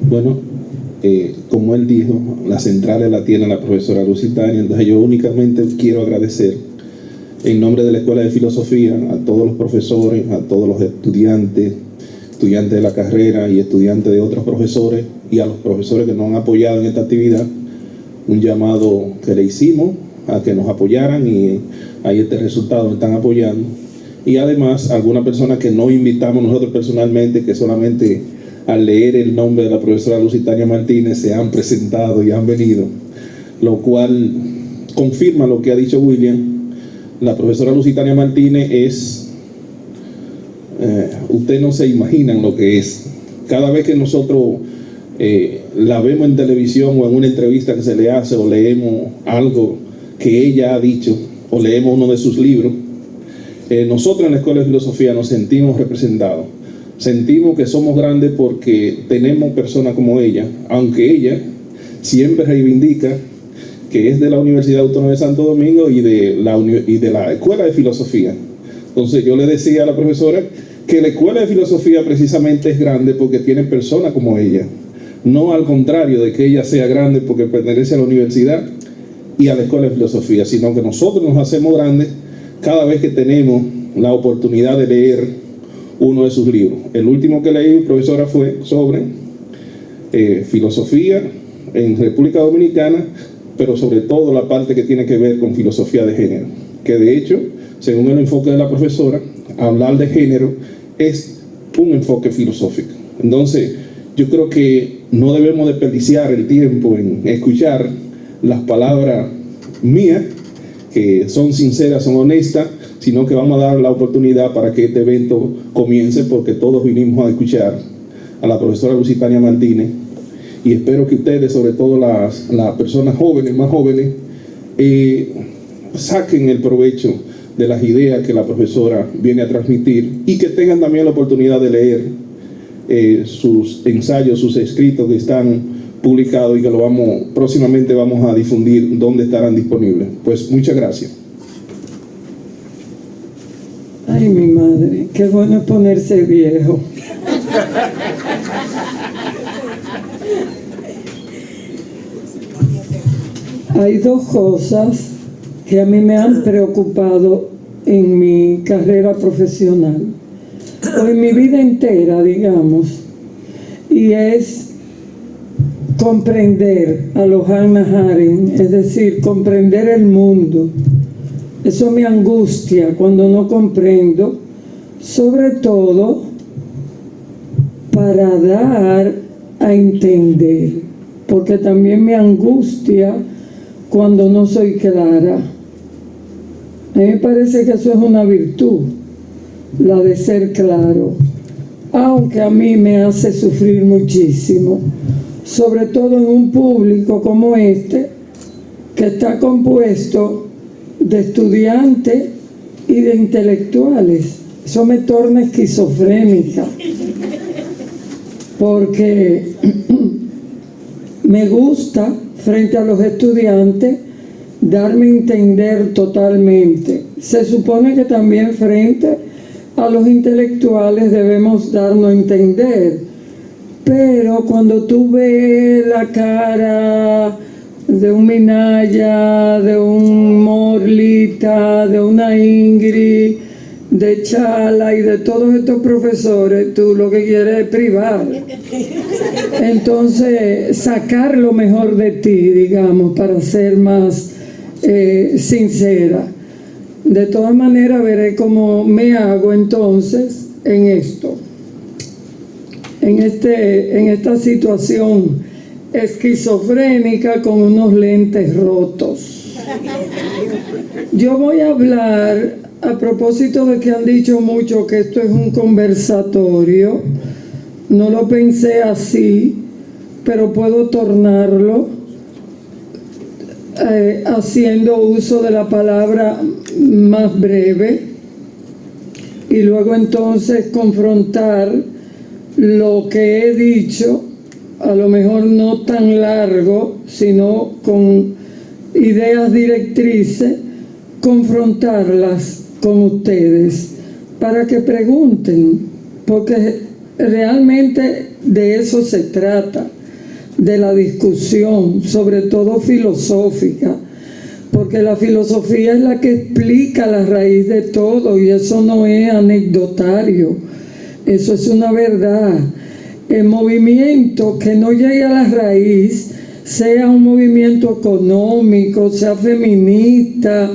Bueno, como él dijo, las centrales la tiene la profesora Lusitania, entonces yo únicamente quiero agradecer en nombre de la Escuela de Filosofía a todos los profesores, a todos los estudiantes de la carrera y estudiantes de otros profesores, y a los profesores que nos han apoyado en esta actividad. Un llamado que le hicimos a que nos apoyaran, y ahí este resultado nos están apoyando. Y además algunas personas que no invitamos nosotros personalmente, que solamente al leer el nombre de la profesora Lusitania Martínez se han presentado y han venido, lo cual confirma lo que ha dicho William. La profesora Lusitania Martínez es, ustedes no se imaginan lo que es. Cada vez que nosotros la vemos en televisión o en una entrevista que se le hace, o leemos algo que ella ha dicho, o leemos uno de sus libros, nosotros en la Escuela de Filosofía nos sentimos representados. Sentimos que somos grandes porque tenemos personas como ella, aunque ella siempre reivindica que es de la Universidad Autónoma de Santo Domingo y de la Escuela de Filosofía. Entonces yo le decía a la profesora que la Escuela de Filosofía precisamente es grande porque tiene personas como ella, no al contrario de que ella sea grande porque pertenece a la universidad y a la Escuela de Filosofía, sino que nosotros nos hacemos grandes cada vez que tenemos la oportunidad de leer uno de sus libros. El último que leí, profesora, fue sobre filosofía en República Dominicana, pero sobre todo la parte que tiene que ver con filosofía de género, que de hecho, según el enfoque de la profesora, hablar de género es un enfoque filosófico. Entonces, yo creo que no debemos desperdiciar el tiempo en escuchar las palabras mías, que son sinceras, son honestas, sino que vamos a dar la oportunidad para que este evento comience, porque todos vinimos a escuchar a la profesora Lusitania Martínez, y espero que ustedes, sobre todo las personas jóvenes, más jóvenes, saquen el provecho de las ideas que la profesora viene a transmitir, y que tengan también la oportunidad de leer sus ensayos, sus escritos que están publicados y que próximamente vamos a difundir dónde estarán disponibles. Pues muchas gracias. Ay, mi madre, qué bueno es ponerse viejo. Hay dos cosas que a mí me han preocupado en mi carrera profesional, o en mi vida entera, digamos, y es comprender a los Hannah Arendt, es decir, comprender el mundo. Eso me angustia cuando no comprendo, sobre todo para dar a entender, porque también me angustia cuando no soy clara. A mí me parece que eso es una virtud, la de ser claro, aunque a mí me hace sufrir muchísimo, sobre todo en un público como este, que está compuesto de estudiantes y de intelectuales. Eso me torna esquizofrénica, porque me gusta frente a los estudiantes darme a entender totalmente. Se supone que también frente a los intelectuales debemos darnos a entender, pero cuando tú ves la cara de un Minaya, de un Morlita, de una Ingrid, de Chala y de todos estos profesores, tú lo que quieres es privar. Entonces, sacar lo mejor de ti, digamos, para ser más sincera. De todas maneras, veré cómo me hago entonces en esto, en esta situación esquizofrénica con unos lentes rotos. Yo voy a hablar, a propósito de que han dicho mucho que esto es un conversatorio, no lo pensé así, pero puedo tornarlo haciendo uso de la palabra más breve, y luego entonces confrontar lo que he dicho, a lo mejor no tan largo, sino con ideas directrices, confrontarlas con ustedes para que pregunten, porque realmente de eso se trata, de la discusión, sobre todo filosófica, porque la filosofía es la que explica la raíz de todo y eso no es anecdotario, eso es una verdad. El movimiento que no llegue a la raíz, sea un movimiento económico, sea feminista,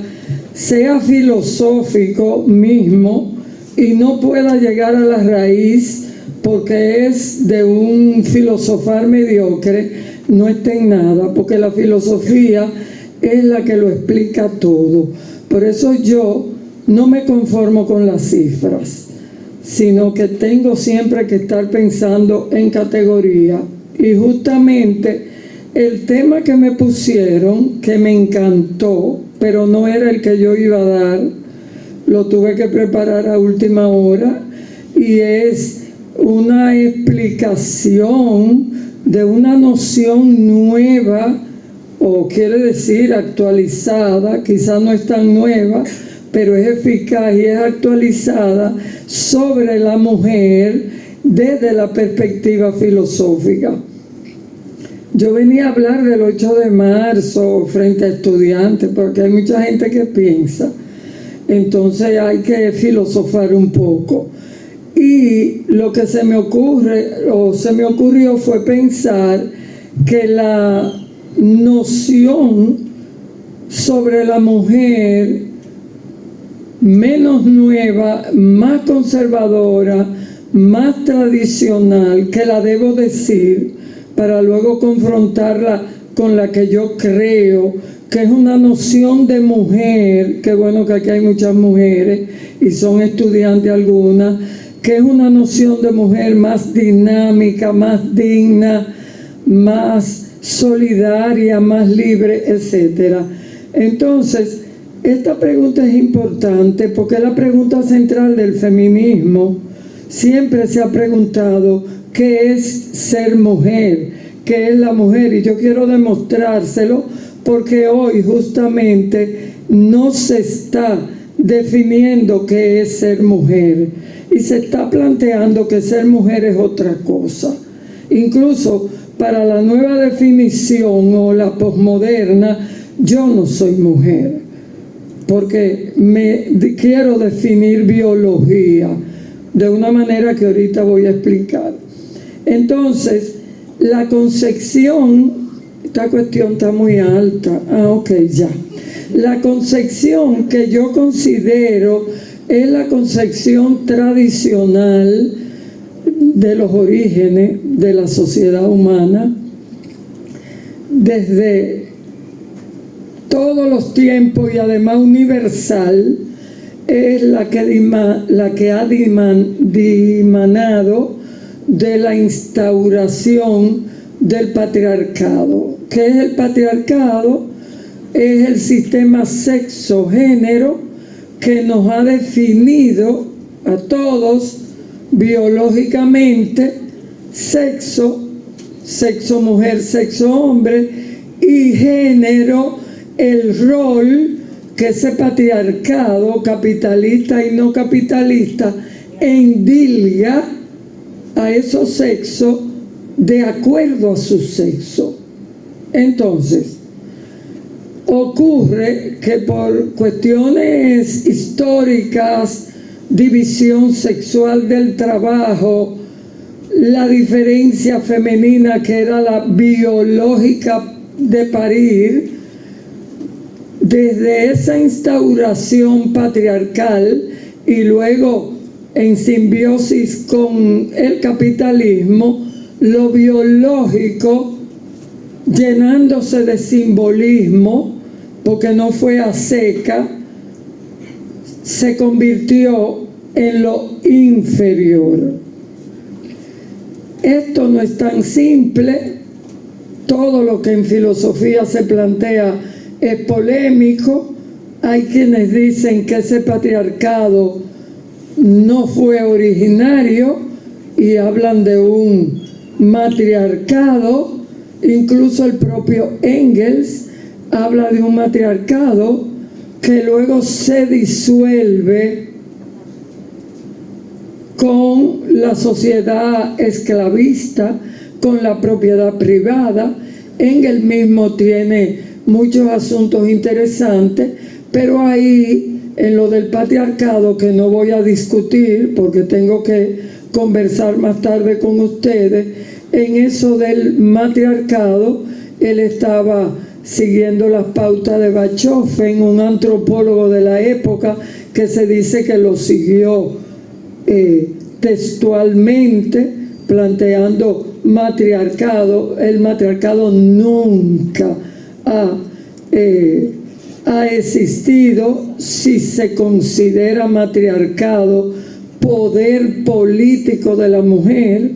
sea filosófico mismo, y no pueda llegar a la raíz porque es de un filosofar mediocre, no está en nada, porque la filosofía es la que lo explica todo. Por eso yo no me conformo con las cifras, sino que tengo siempre que estar pensando en categoría. Y justamente el tema que me pusieron, que me encantó, pero no era el que yo iba a dar, lo tuve que preparar a última hora, y es una explicación de una noción nueva, o quiere decir actualizada, quizás no es tan nueva, pero es eficaz y es actualizada, sobre la mujer desde la perspectiva filosófica. Yo venía a hablar del 8 de marzo frente a estudiantes, porque hay mucha gente que piensa, entonces hay que filosofar un poco. Y lo que se me ocurrió fue pensar que la noción sobre la mujer menos nueva, más conservadora, más tradicional, que la debo decir para luego confrontarla con la que yo creo que es una noción de mujer, que bueno que aquí hay muchas mujeres y son estudiantes algunas, que es una noción de mujer más dinámica, más digna, más solidaria, más libre, etc. Entonces, esta pregunta es importante porque es la pregunta central del feminismo. Siempre se ha preguntado qué es ser mujer, qué es la mujer, y yo quiero demostrárselo porque hoy justamente no se está definiendo qué es ser mujer y se está planteando que ser mujer es otra cosa. Incluso para la nueva definición o la posmoderna, yo no soy mujer, porque quiero definir biología de una manera que ahorita voy a explicar. Entonces, la concepción, esta cuestión está muy alta, ok, ya. La concepción que yo considero es la concepción tradicional de los orígenes de la sociedad humana, desde todos los tiempos y además universal, es la que ha dimanado de la instauración del patriarcado. ¿Qué es el patriarcado? Es el sistema sexo-género que nos ha definido a todos biológicamente, sexo mujer, sexo hombre, y género, el rol que ese patriarcado capitalista y no capitalista endilga a esos sexos de acuerdo a su sexo. Entonces, ocurre que por cuestiones históricas, división sexual del trabajo, la diferencia femenina que era la biológica de parir, desde esa instauración patriarcal y luego en simbiosis con el capitalismo, lo biológico llenándose de simbolismo, porque no fue a seca, se convirtió en lo inferior. Esto no es tan simple. Todo lo que en filosofía se plantea es polémico. Hay quienes dicen que ese patriarcado no fue originario y hablan de un matriarcado. Incluso el propio Engels habla de un matriarcado que luego se disuelve con la sociedad esclavista, con la propiedad privada. Engels mismo tiene muchos asuntos interesantes, pero ahí, en lo del patriarcado, que no voy a discutir porque tengo que conversar más tarde con ustedes, en eso del matriarcado, él estaba siguiendo las pautas de Bachofen, un antropólogo de la época que se dice que lo siguió textualmente, planteando matriarcado. El matriarcado nunca ha existido si se considera matriarcado poder político de la mujer.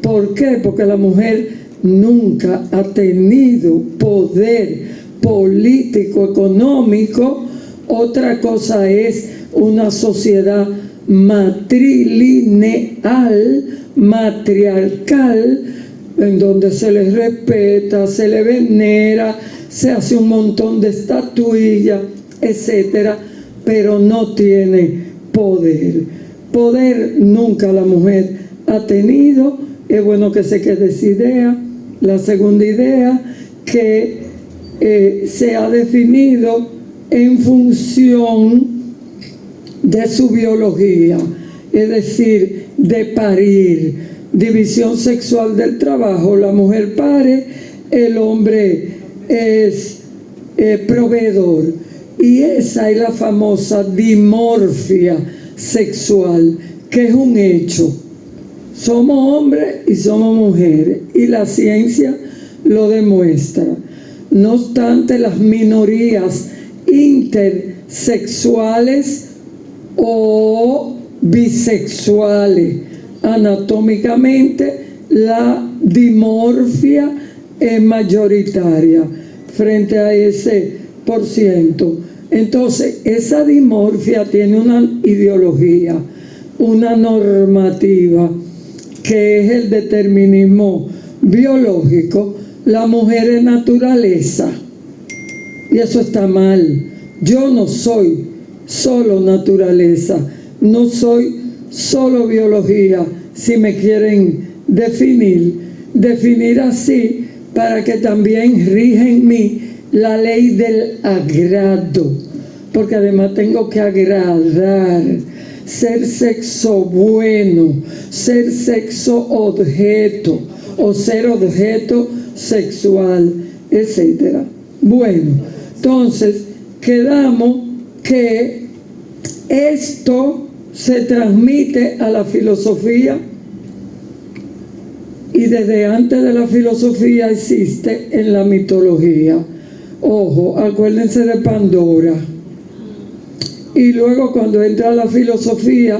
¿Por qué? Porque la mujer nunca ha tenido poder político, económico. Otra cosa es una sociedad matrilineal, matriarcal, en donde se les respeta, se le venera, se hace un montón de estatuillas, etcétera, pero no tiene poder. Poder nunca la mujer ha tenido. Es bueno que se quede esa idea. La segunda idea, que se ha definido en función de su biología, es decir, de parir, división sexual del trabajo. La mujer pare, el hombre es proveedor, y esa es la famosa dimorfia sexual, que es un hecho. Somos hombres y somos mujeres, y la ciencia lo demuestra. No obstante, las minorías intersexuales o bisexuales, anatómicamente la dimorfia es mayoritaria frente a ese %. Entonces, esa dimorfia tiene una ideología, una normativa, que es el determinismo biológico. La mujer es naturaleza, y eso está mal. Yo no soy solo naturaleza, no soy solo biología. Si me quieren definir así, para que también rija en mí la ley del agrado, porque además tengo que agradar, ser sexo bueno, ser sexo objeto o ser objeto sexual, etcétera. Bueno, entonces quedamos que esto se transmite a la filosofía, y desde antes de la filosofía existe en la mitología. Ojo, acuérdense de Pandora. Y luego, cuando entra la filosofía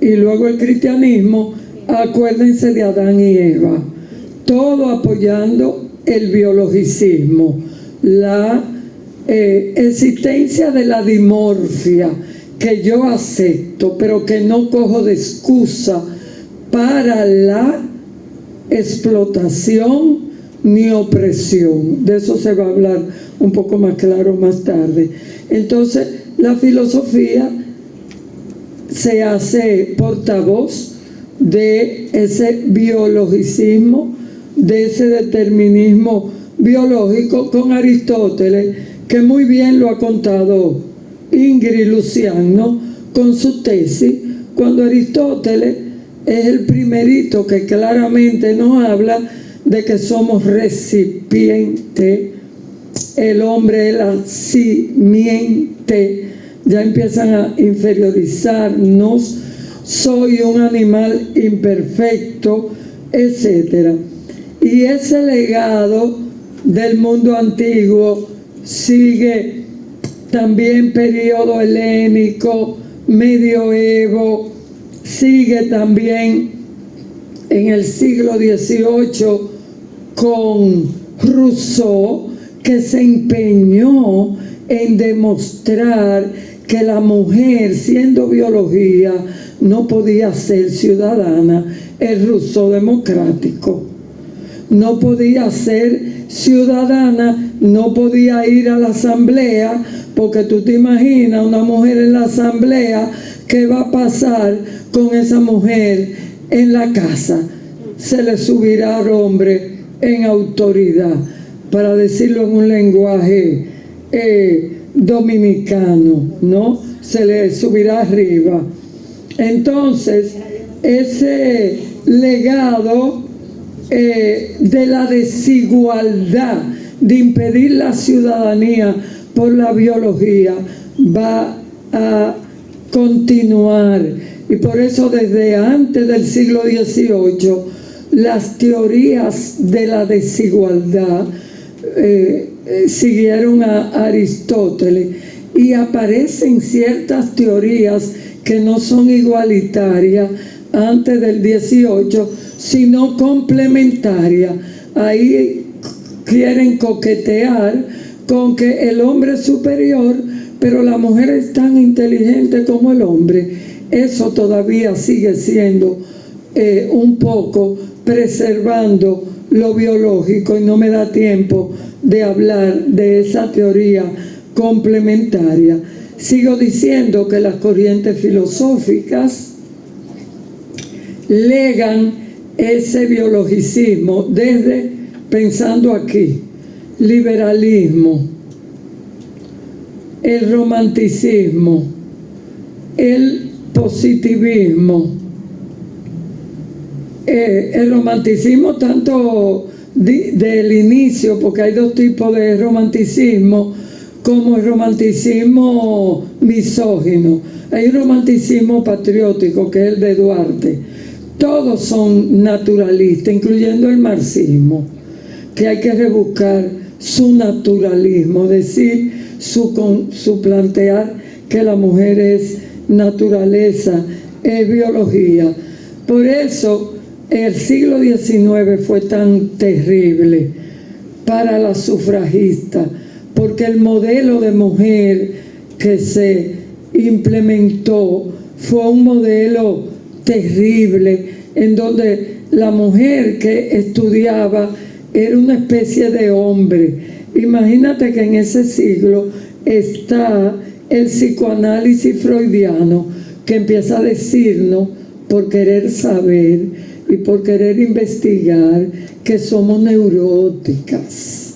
y luego el cristianismo, acuérdense de Adán y Eva. Todo apoyando el biologicismo, la existencia de la dimorfia, que yo acepto, pero que no cojo de excusa para la explotación ni opresión. De eso se va a hablar un poco más claro más tarde. Entonces, la filosofía se hace portavoz de ese biologicismo, de ese determinismo biológico, con Aristóteles, que muy bien lo ha contado Ingrid Luciano con su tesis, cuando Aristóteles es el primerito que claramente nos habla de que somos recipiente, el hombre es la simiente. Ya empiezan a inferiorizarnos, soy un animal imperfecto, etcétera. Y ese legado del mundo antiguo sigue también periodo helénico, medioevo, sigue también en el siglo XVIII con Rousseau, que se empeñó en demostrar que la mujer, siendo biología, no podía ser ciudadana. El Rousseau democrático. no podía ser ciudadana, no podía ir a la asamblea, porque tú te imaginas una mujer en la asamblea, ¿qué va a pasar con esa mujer en la casa? Se le subirá al hombre en autoridad, para decirlo en un lenguaje dominicano, ¿no? Se le subirá arriba. Entonces, ese legado de la desigualdad, de impedir la ciudadanía por la biología, va a continuar. Y por eso desde antes del siglo XVIII, las teorías de la desigualdad siguieron a Aristóteles, y aparecen ciertas teorías que no son igualitarias antes del 18, sino complementarias. Ahí quieren coquetear con que el hombre es superior, pero la mujer es tan inteligente como el hombre. Eso todavía sigue siendo un poco preservando lo biológico, y no me da tiempo de hablar de esa teoría complementaria. Sigo diciendo que las corrientes filosóficas legan ese biologicismo desde, pensando aquí, liberalismo, el romanticismo, el positivismo. El romanticismo tanto del inicio, porque hay dos tipos de romanticismo, como el romanticismo misógino. Hay un romanticismo patriótico, que es el de Duarte. Todos son naturalistas, incluyendo el marxismo, que hay que rebuscar su naturalismo, decir, su plantear que la mujer es naturaleza, es biología. Por eso el siglo XIX fue tan terrible para las sufragistas, porque el modelo de mujer que se implementó fue un modelo terrible, en donde la mujer que estudiaba era una especie de hombre. Imagínate que en ese siglo está el psicoanálisis freudiano, que empieza a decirnos, por querer saber y por querer investigar, que somos neuróticas.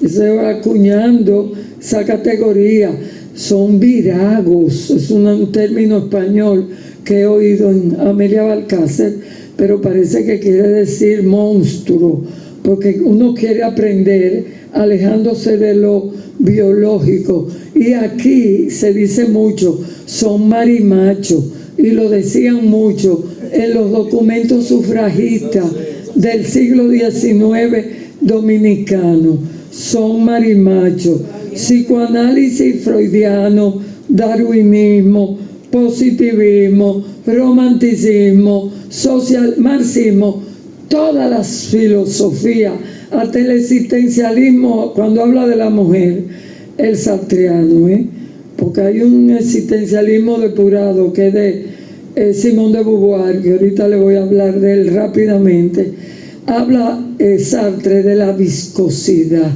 Se va acuñando esa categoría. Son viragos, es un término español que he oído en Amelia Balcácer, pero parece que quiere decir monstruo, porque uno quiere aprender alejándose de lo biológico. Y aquí se dice mucho, son marimachos, y lo decían mucho en los documentos sufragistas del siglo XIX dominicano. Son marimachos. Psicoanálisis freudiano, darwinismo, positivismo, romanticismo, marxismo, todas las filosofías, hasta el existencialismo, cuando habla de la mujer, el sartreano, porque hay un existencialismo depurado que es de Simone de Beauvoir, que ahorita le voy a hablar de él rápidamente. Habla Sartre de la viscosidad,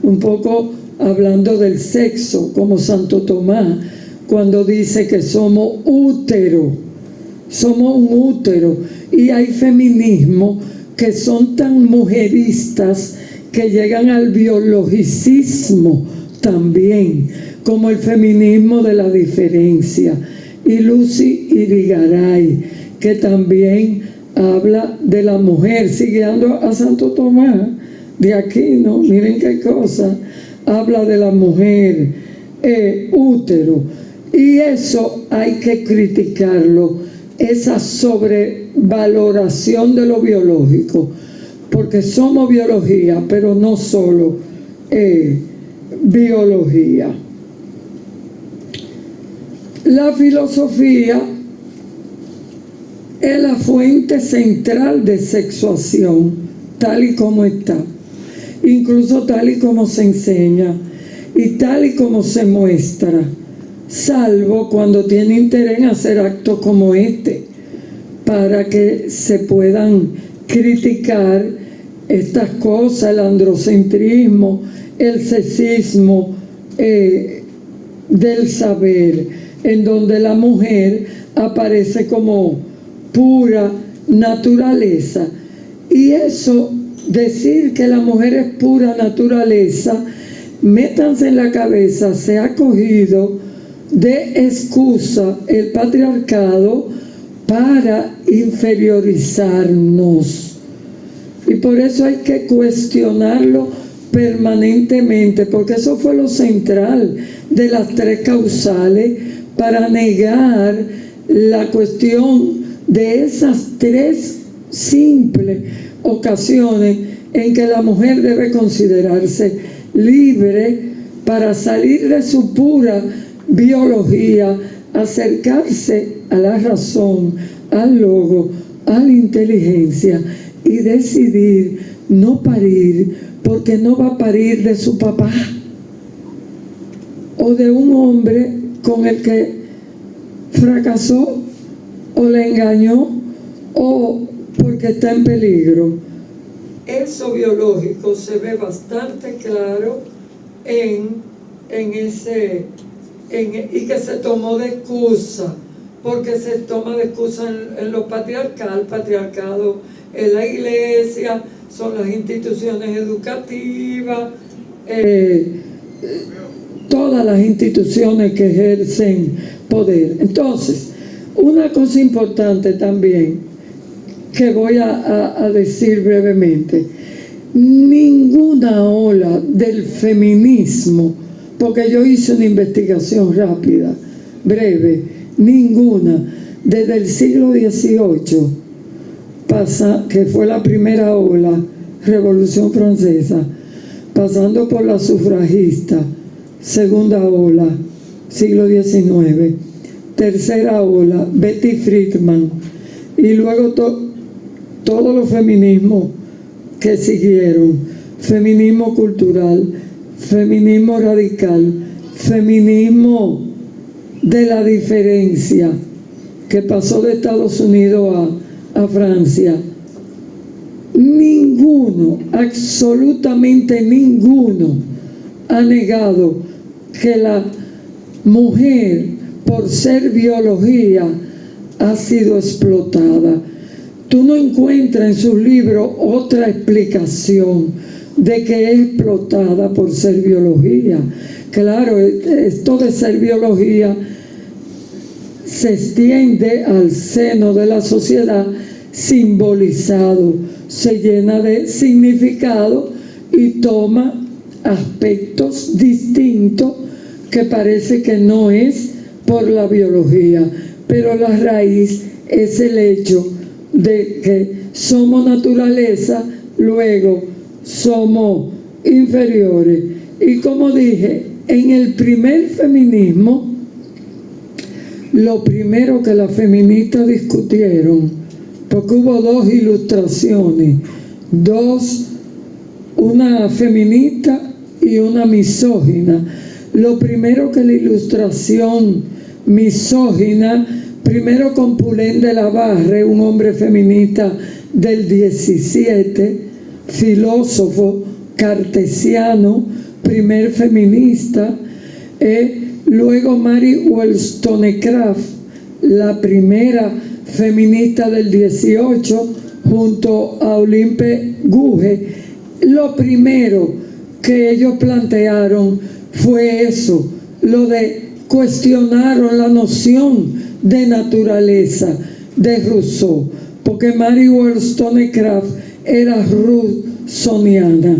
un poco hablando del sexo, como Santo Tomás, cuando dice que somos útero, somos un útero. Y hay feminismos que son tan mujeristas que llegan al biologicismo también, como el feminismo de la diferencia. Y Lucy Irigaray, que también habla de la mujer, siguiendo a Santo Tomás de Aquino, miren qué cosa, habla de la mujer, útero. Y eso hay que criticarlo, esa sobrevaloración de lo biológico, porque somos biología, pero no solo biología. La filosofía es la fuente central de sexuación, tal y como está, incluso tal y como se enseña y tal y como se muestra, salvo cuando tiene interés en hacer actos como este, para que se puedan criticar estas cosas, el androcentrismo, el sexismo del saber, en donde la mujer aparece como pura naturaleza. Y eso, decir que la mujer es pura naturaleza, métanse en la cabeza, se ha cogido de excusa el patriarcado para inferiorizarnos. Y por eso hay que cuestionarlo permanentemente, porque eso fue lo central de las tres causales para negar la cuestión de esas tres simples ocasiones en que la mujer debe considerarse libre para salir de su pura biología, acercarse a la razón, al logo, a la inteligencia y decidir no parir, porque no va a parir de su papá o de un hombre con el que fracasó o le engañó o porque está en peligro. Eso biológico se ve bastante claro y que se tomó de excusa, porque se toma de excusa en lo patriarcal. Patriarcado es la iglesia, son las instituciones educativas, todas las instituciones que ejercen poder. Entonces, una cosa importante también que voy a decir brevemente: ninguna ola del feminismo, porque yo hice una investigación rápida, breve, ninguna, desde el siglo XVIII, que fue la primera ola, Revolución Francesa, pasando por la sufragista, segunda ola, siglo XIX, tercera ola, Betty Friedman, y luego todos los feminismos que siguieron: feminismo cultural, feminismo radical, feminismo de la diferencia, que pasó de Estados Unidos a Francia. Ninguno, absolutamente ninguno, ha negado que la mujer, por ser biología, ha sido explotada. Tú no encuentras en sus libros otra explicación de que es explotada por ser biología. Claro, esto de ser biología se extiende al seno de la sociedad simbolizado, se llena de significado y toma aspectos distintos que parece que no es por la biología, pero la raíz es el hecho de que somos naturaleza, luego somos inferiores. Y como dije, en el primer feminismo, lo primero que las feministas discutieron, porque hubo dos ilustraciones, una feminista y una misógina. Lo primero que la ilustración misógina, primero con Poulain de la Barre, un hombre feminista del 17, filósofo cartesiano, primer feminista, luego Mary Wollstonecraft, la primera feminista del 18, junto a Olympe Gouges. Lo primero que ellos plantearon fue eso, lo de cuestionaron la noción de naturaleza de Rousseau, porque Mary Wollstonecraft era rousseauiana.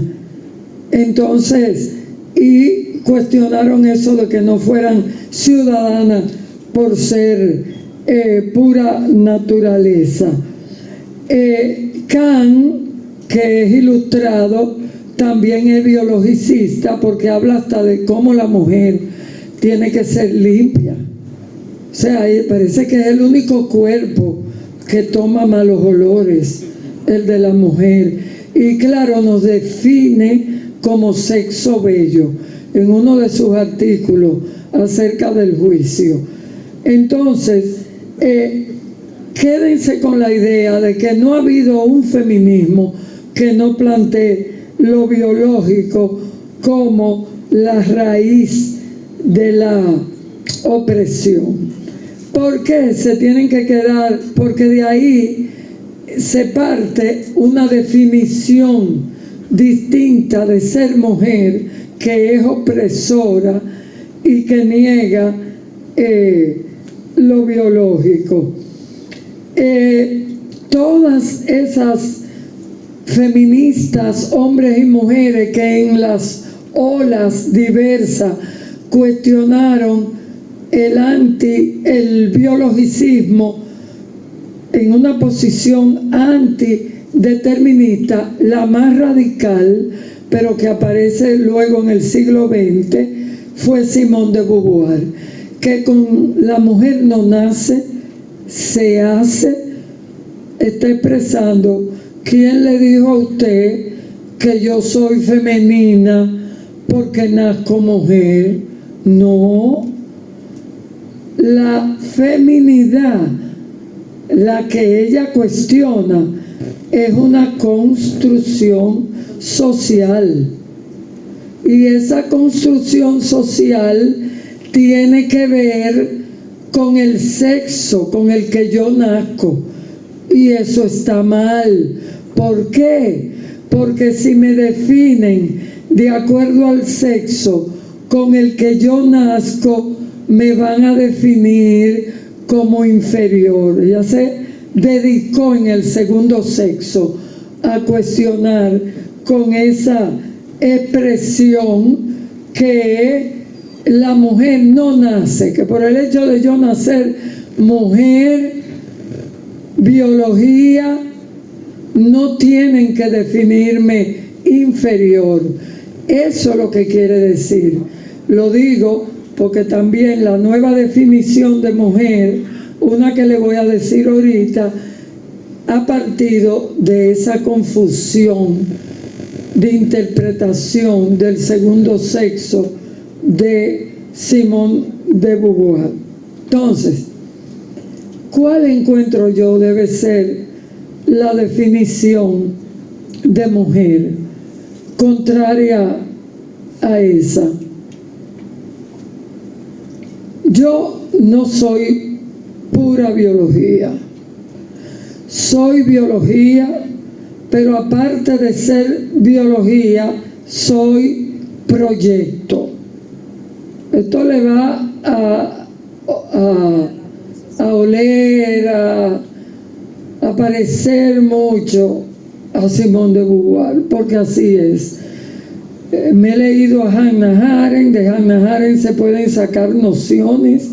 Entonces, y cuestionaron eso de que no fueran ciudadanas por ser pura naturaleza. Kant, que es ilustrado, también es biologicista, porque habla hasta de cómo la mujer tiene que ser limpia. O sea, parece que es el único cuerpo que toma malos olores, el de la mujer. Y claro, nos define como sexo bello en uno de sus artículos acerca del juicio. Entonces, quédense con la idea de que no ha habido un feminismo que no plantee lo biológico como la raíz de la opresión. ¿Por qué se tienen que quedar? Porque de ahí se parte una definición distinta de ser mujer, que es opresora y que niega lo biológico. Todas esas feministas, hombres y mujeres, que en las olas diversas cuestionaron el biologicismo en una posición antideterminista, la más radical, pero que aparece luego en el siglo XX, fue Simone de Beauvoir, que con la mujer no nace, se hace. Está expresando: ¿quién le dijo a usted que yo soy femenina porque nazco mujer? No. La feminidad, la que ella cuestiona, es una construcción social. Y esa construcción social tiene que ver con el sexo con el que yo nazco. Y eso está mal. ¿Por qué? Porque si me definen de acuerdo al sexo con el que yo nazco, me van a definir como inferior. Ella se dedicó en el segundo sexo a cuestionar con esa expresión que la mujer no nace, que por el hecho de yo nacer mujer, biología, no tienen que definirme inferior. Eso es lo que quiere decir. Lo digo porque también la nueva definición de mujer, una que le voy a decir ahorita, ha partido de esa confusión de interpretación del segundo sexo de Simone de Beauvoir. Entonces, ¿cuál encuentro yo debe ser la definición de mujer contraria a esa? Yo no soy pura biología, soy biología, pero aparte de ser biología, soy proyecto. Esto le va a oler, a parecer mucho a Simone de Beauvoir, porque así es. Me he leído a Hannah Arendt. De Hannah Arendt se pueden sacar nociones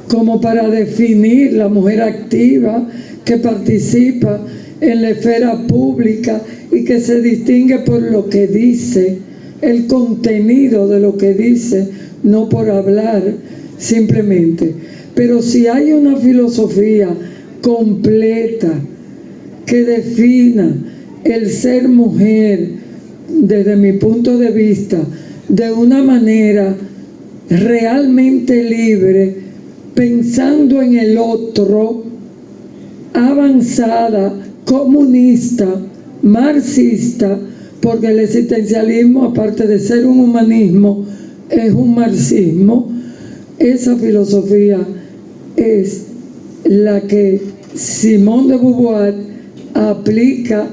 como para definir la mujer activa que participa en la esfera pública y que se distingue por lo que dice, el contenido de lo que dice, no por hablar simplemente. Pero si hay una filosofía completa que defina el ser mujer desde mi punto de vista de una manera realmente libre, pensando en el otro, avanzada, comunista, marxista, porque el existencialismo, aparte de ser un humanismo, es un marxismo. Esa filosofía es la que Simone de Beauvoir aplica,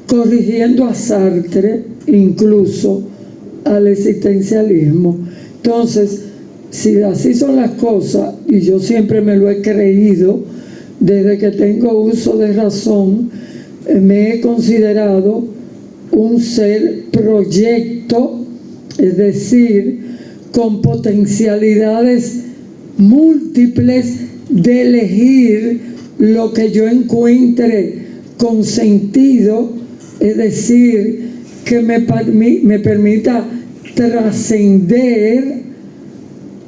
corrigiendo a Sartre, incluso al existencialismo. Entonces, si así son las cosas, y yo siempre me lo he creído, desde que tengo uso de razón, me he considerado un ser proyecto, es decir, con potencialidades múltiples de elegir lo que yo encuentre con sentido, es decir, que me permita trascender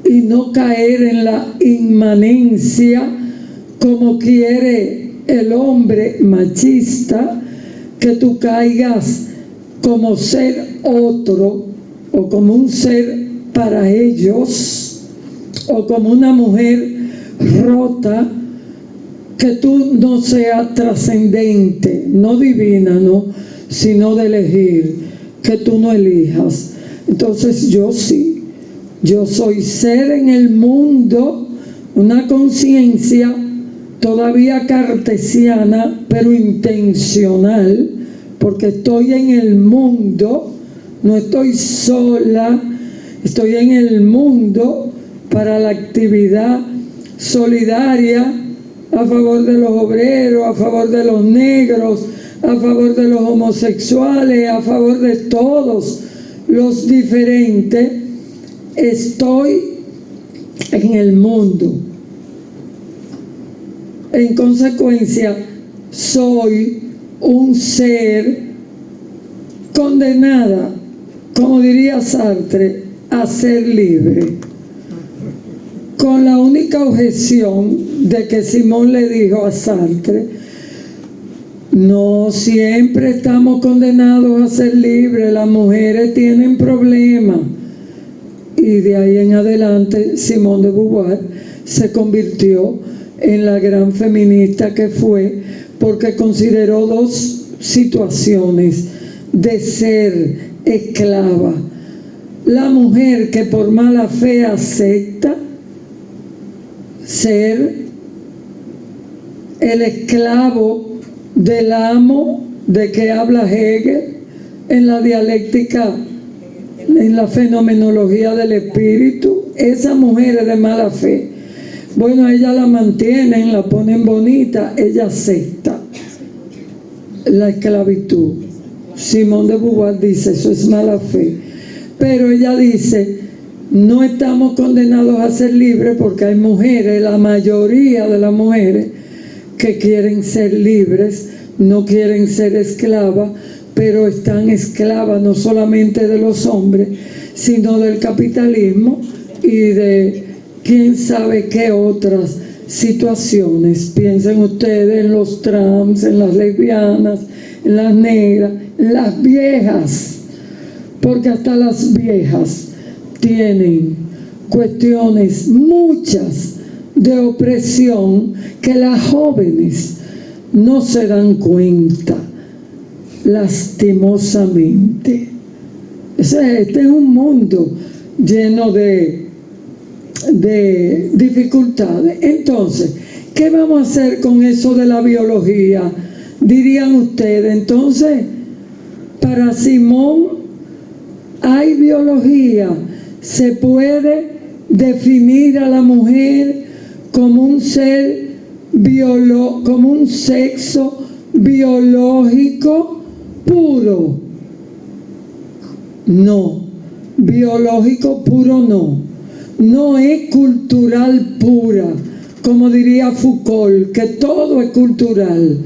y no caer en la inmanencia como quiere el hombre machista, que tú caigas como ser otro o como un ser para ellos o como una mujer rota, que tú no seas trascendente, no divina, no, sino de elegir, que tú no elijas. Entonces yo sí, yo soy ser en el mundo, una conciencia todavía cartesiana, pero intencional, porque estoy en el mundo, no estoy sola, estoy en el mundo para la actividad solidaria a favor de los obreros, a favor de los negros, a favor de los homosexuales, a favor de todos los diferentes. Estoy en el mundo. En consecuencia, soy un ser condenada, como diría Sartre, a ser libre. Con la única objeción de que Simón le dijo a Sartre: no siempre estamos condenados a ser libres, las mujeres tienen problemas. Y de ahí en adelante Simone de Beauvoir se convirtió en la gran feminista que fue, porque consideró dos situaciones de ser esclava: la mujer que por mala fe acepta ser el esclavo del amo de que habla Hegel en la dialéctica, en la fenomenología del espíritu. Esa mujer es de mala fe. Bueno, ella la mantienen, la ponen bonita, ella acepta la esclavitud. Simone de Beauvoir dice, eso es mala fe. Pero ella dice, no estamos condenados a ser libres, porque hay mujeres, la mayoría de las mujeres, que quieren ser libres, no quieren ser esclavas, pero están esclavas no solamente de los hombres, sino del capitalismo y de quién sabe qué otras situaciones. Piensen ustedes en los trans, en las lesbianas, en las negras, en las viejas, porque hasta las viejas tienen cuestiones muchas de opresión que las jóvenes no se dan cuenta, lastimosamente. Este es un mundo lleno de dificultades. Entonces, ¿qué vamos a hacer con eso de la biología? Dirían ustedes. Entonces, para Simón hay biología. Se puede definir a la mujer como un ser como un sexo biológico puro. No, biológico puro no. No es cultural pura, como diría Foucault, que todo es cultural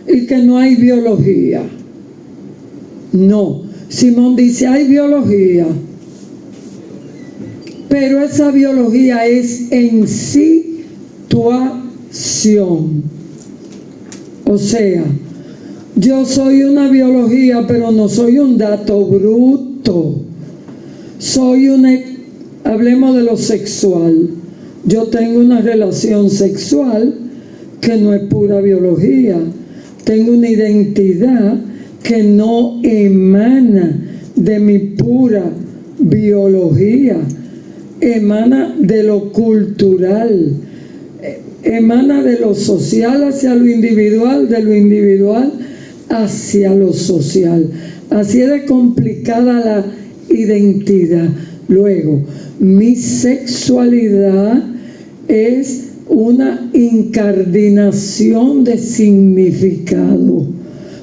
y que no hay biología. No, Simón dice, hay biología, pero esa biología es en situación. O sea, yo soy una biología, pero no soy un dato bruto. Soy hablemos de lo sexual. Yo tengo una relación sexual que no es pura biología. Tengo una identidad que no emana de mi pura biología. Emana de lo cultural. Emana de lo social hacia lo individual, de lo individual hacia lo social. Así es de complicada la identidad. Luego, mi sexualidad es una incardinación de significado,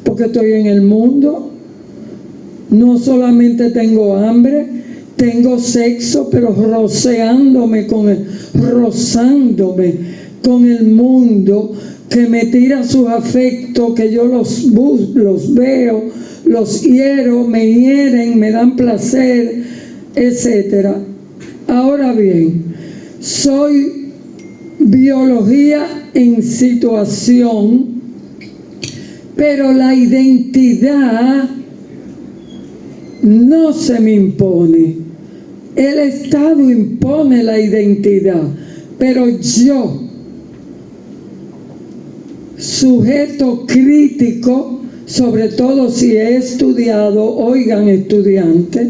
porque estoy en el mundo. No solamente tengo hambre, tengo sexo, pero rozándome con el mundo, que me tira sus afectos, que yo los veo, los hiero, me hieren, me dan placer, etcétera. Ahora bien, soy biología en situación, pero la identidad no se me impone. El Estado impone la identidad, pero yo, sujeto crítico, sobre todo si he estudiado, oigan estudiantes,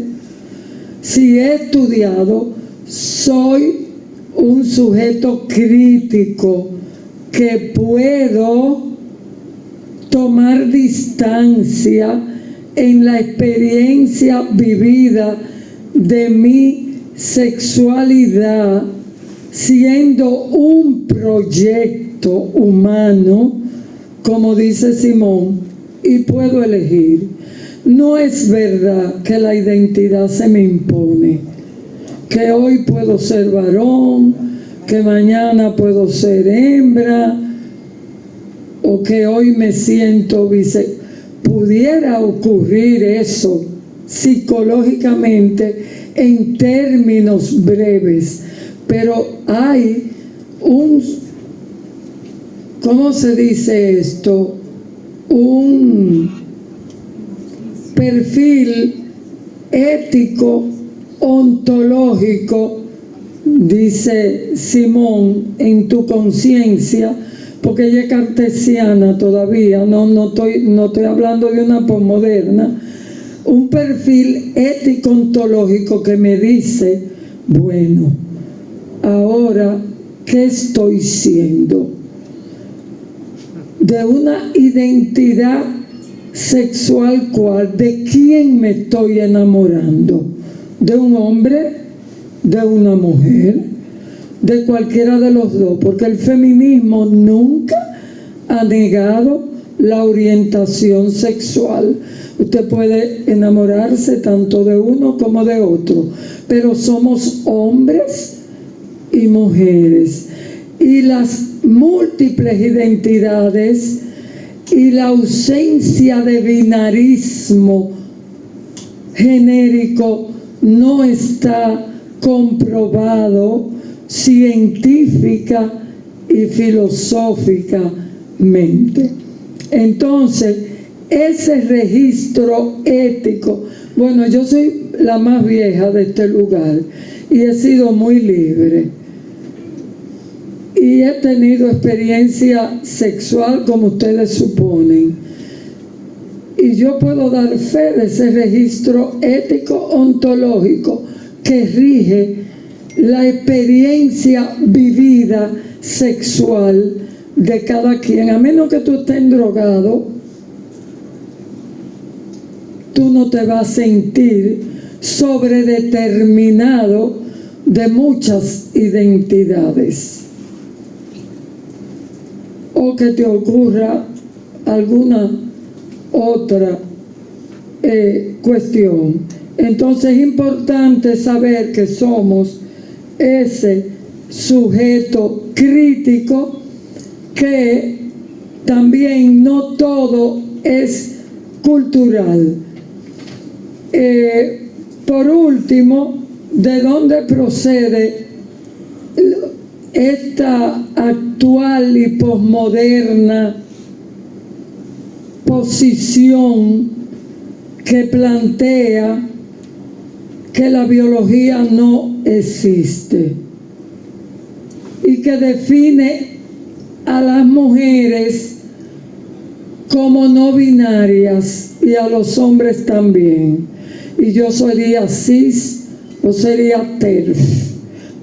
si he estudiado, soy un sujeto crítico que puedo tomar distancia en la experiencia vivida de mi sexualidad, siendo un proyecto humano, como dice Simón, y puedo elegir. No es verdad que la identidad se me impone, que hoy puedo ser varón, que mañana puedo ser hembra, o que hoy me siento bisexual. Pudiera ocurrir eso psicológicamente en términos breves, pero hay un, ¿cómo se dice esto? Un perfil ético, ontológico, dice Simón, en tu conciencia, porque ella es cartesiana todavía, no estoy hablando de una posmoderna, un perfil ético ontológico que me dice, bueno, ahora, ¿qué estoy siendo? De una identidad sexual, ¿cuál? ¿De quién me estoy enamorando? ¿De un hombre? ¿De una mujer? De cualquiera de los dos, porque el feminismo nunca ha negado la orientación sexual. Usted puede enamorarse tanto de uno como de otro, pero somos hombres y mujeres, y las múltiples identidades y la ausencia de binarismo genérico no está comprobado científica y filosóficamente. Entonces, ese registro ético, bueno, yo soy la más vieja de este lugar y he sido muy libre y he tenido experiencia sexual como ustedes suponen, y yo puedo dar fe de ese registro ético ontológico que rige la experiencia vivida sexual de cada quien. A menos que tú estés drogado, tú no te vas a sentir sobredeterminado de muchas identidades, o que te ocurra alguna otra cuestión. Entonces es importante saber que somos ese sujeto crítico, que también no todo es cultural. Por último, ¿de dónde procede esta actual y posmoderna posición que plantea que la biología no existe y que define a las mujeres como no binarias y a los hombres también? Y yo sería cis o sería TERF.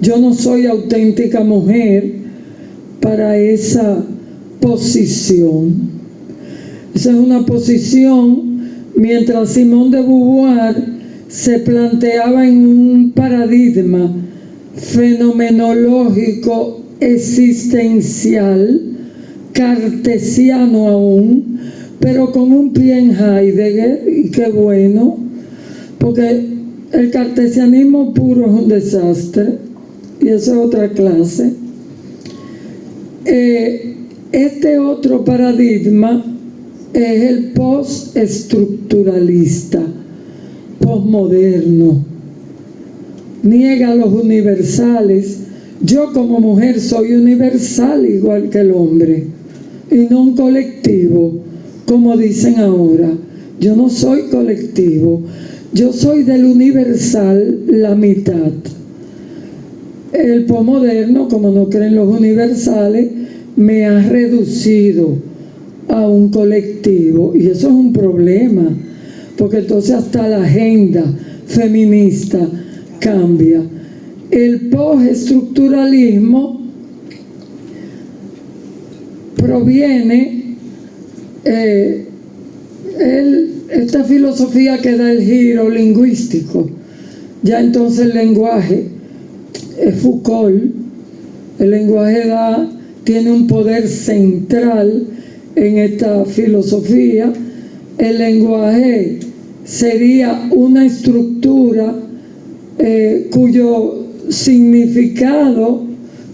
Yo no soy auténtica mujer para esa posición. Esa es una posición, mientras Simone de Beauvoir se planteaba en un paradigma fenomenológico existencial, cartesiano aún, pero con un pie en Heidegger, y qué bueno, porque el cartesianismo puro es un desastre, y eso es otra clase. Este otro paradigma es el postestructuralista, posmoderno, niega los universales. Yo como mujer soy universal igual que el hombre, y no un colectivo, como dicen ahora. Yo no soy colectivo, yo soy del universal la mitad. El posmoderno, como no creen los universales, me ha reducido a un colectivo, y eso es un problema, porque entonces hasta la agenda feminista cambia. El postestructuralismo proviene, esta filosofía que da el giro lingüístico, ya entonces el lenguaje es Foucault, el lenguaje tiene un poder central en esta filosofía. El lenguaje sería una estructura cuyo significado,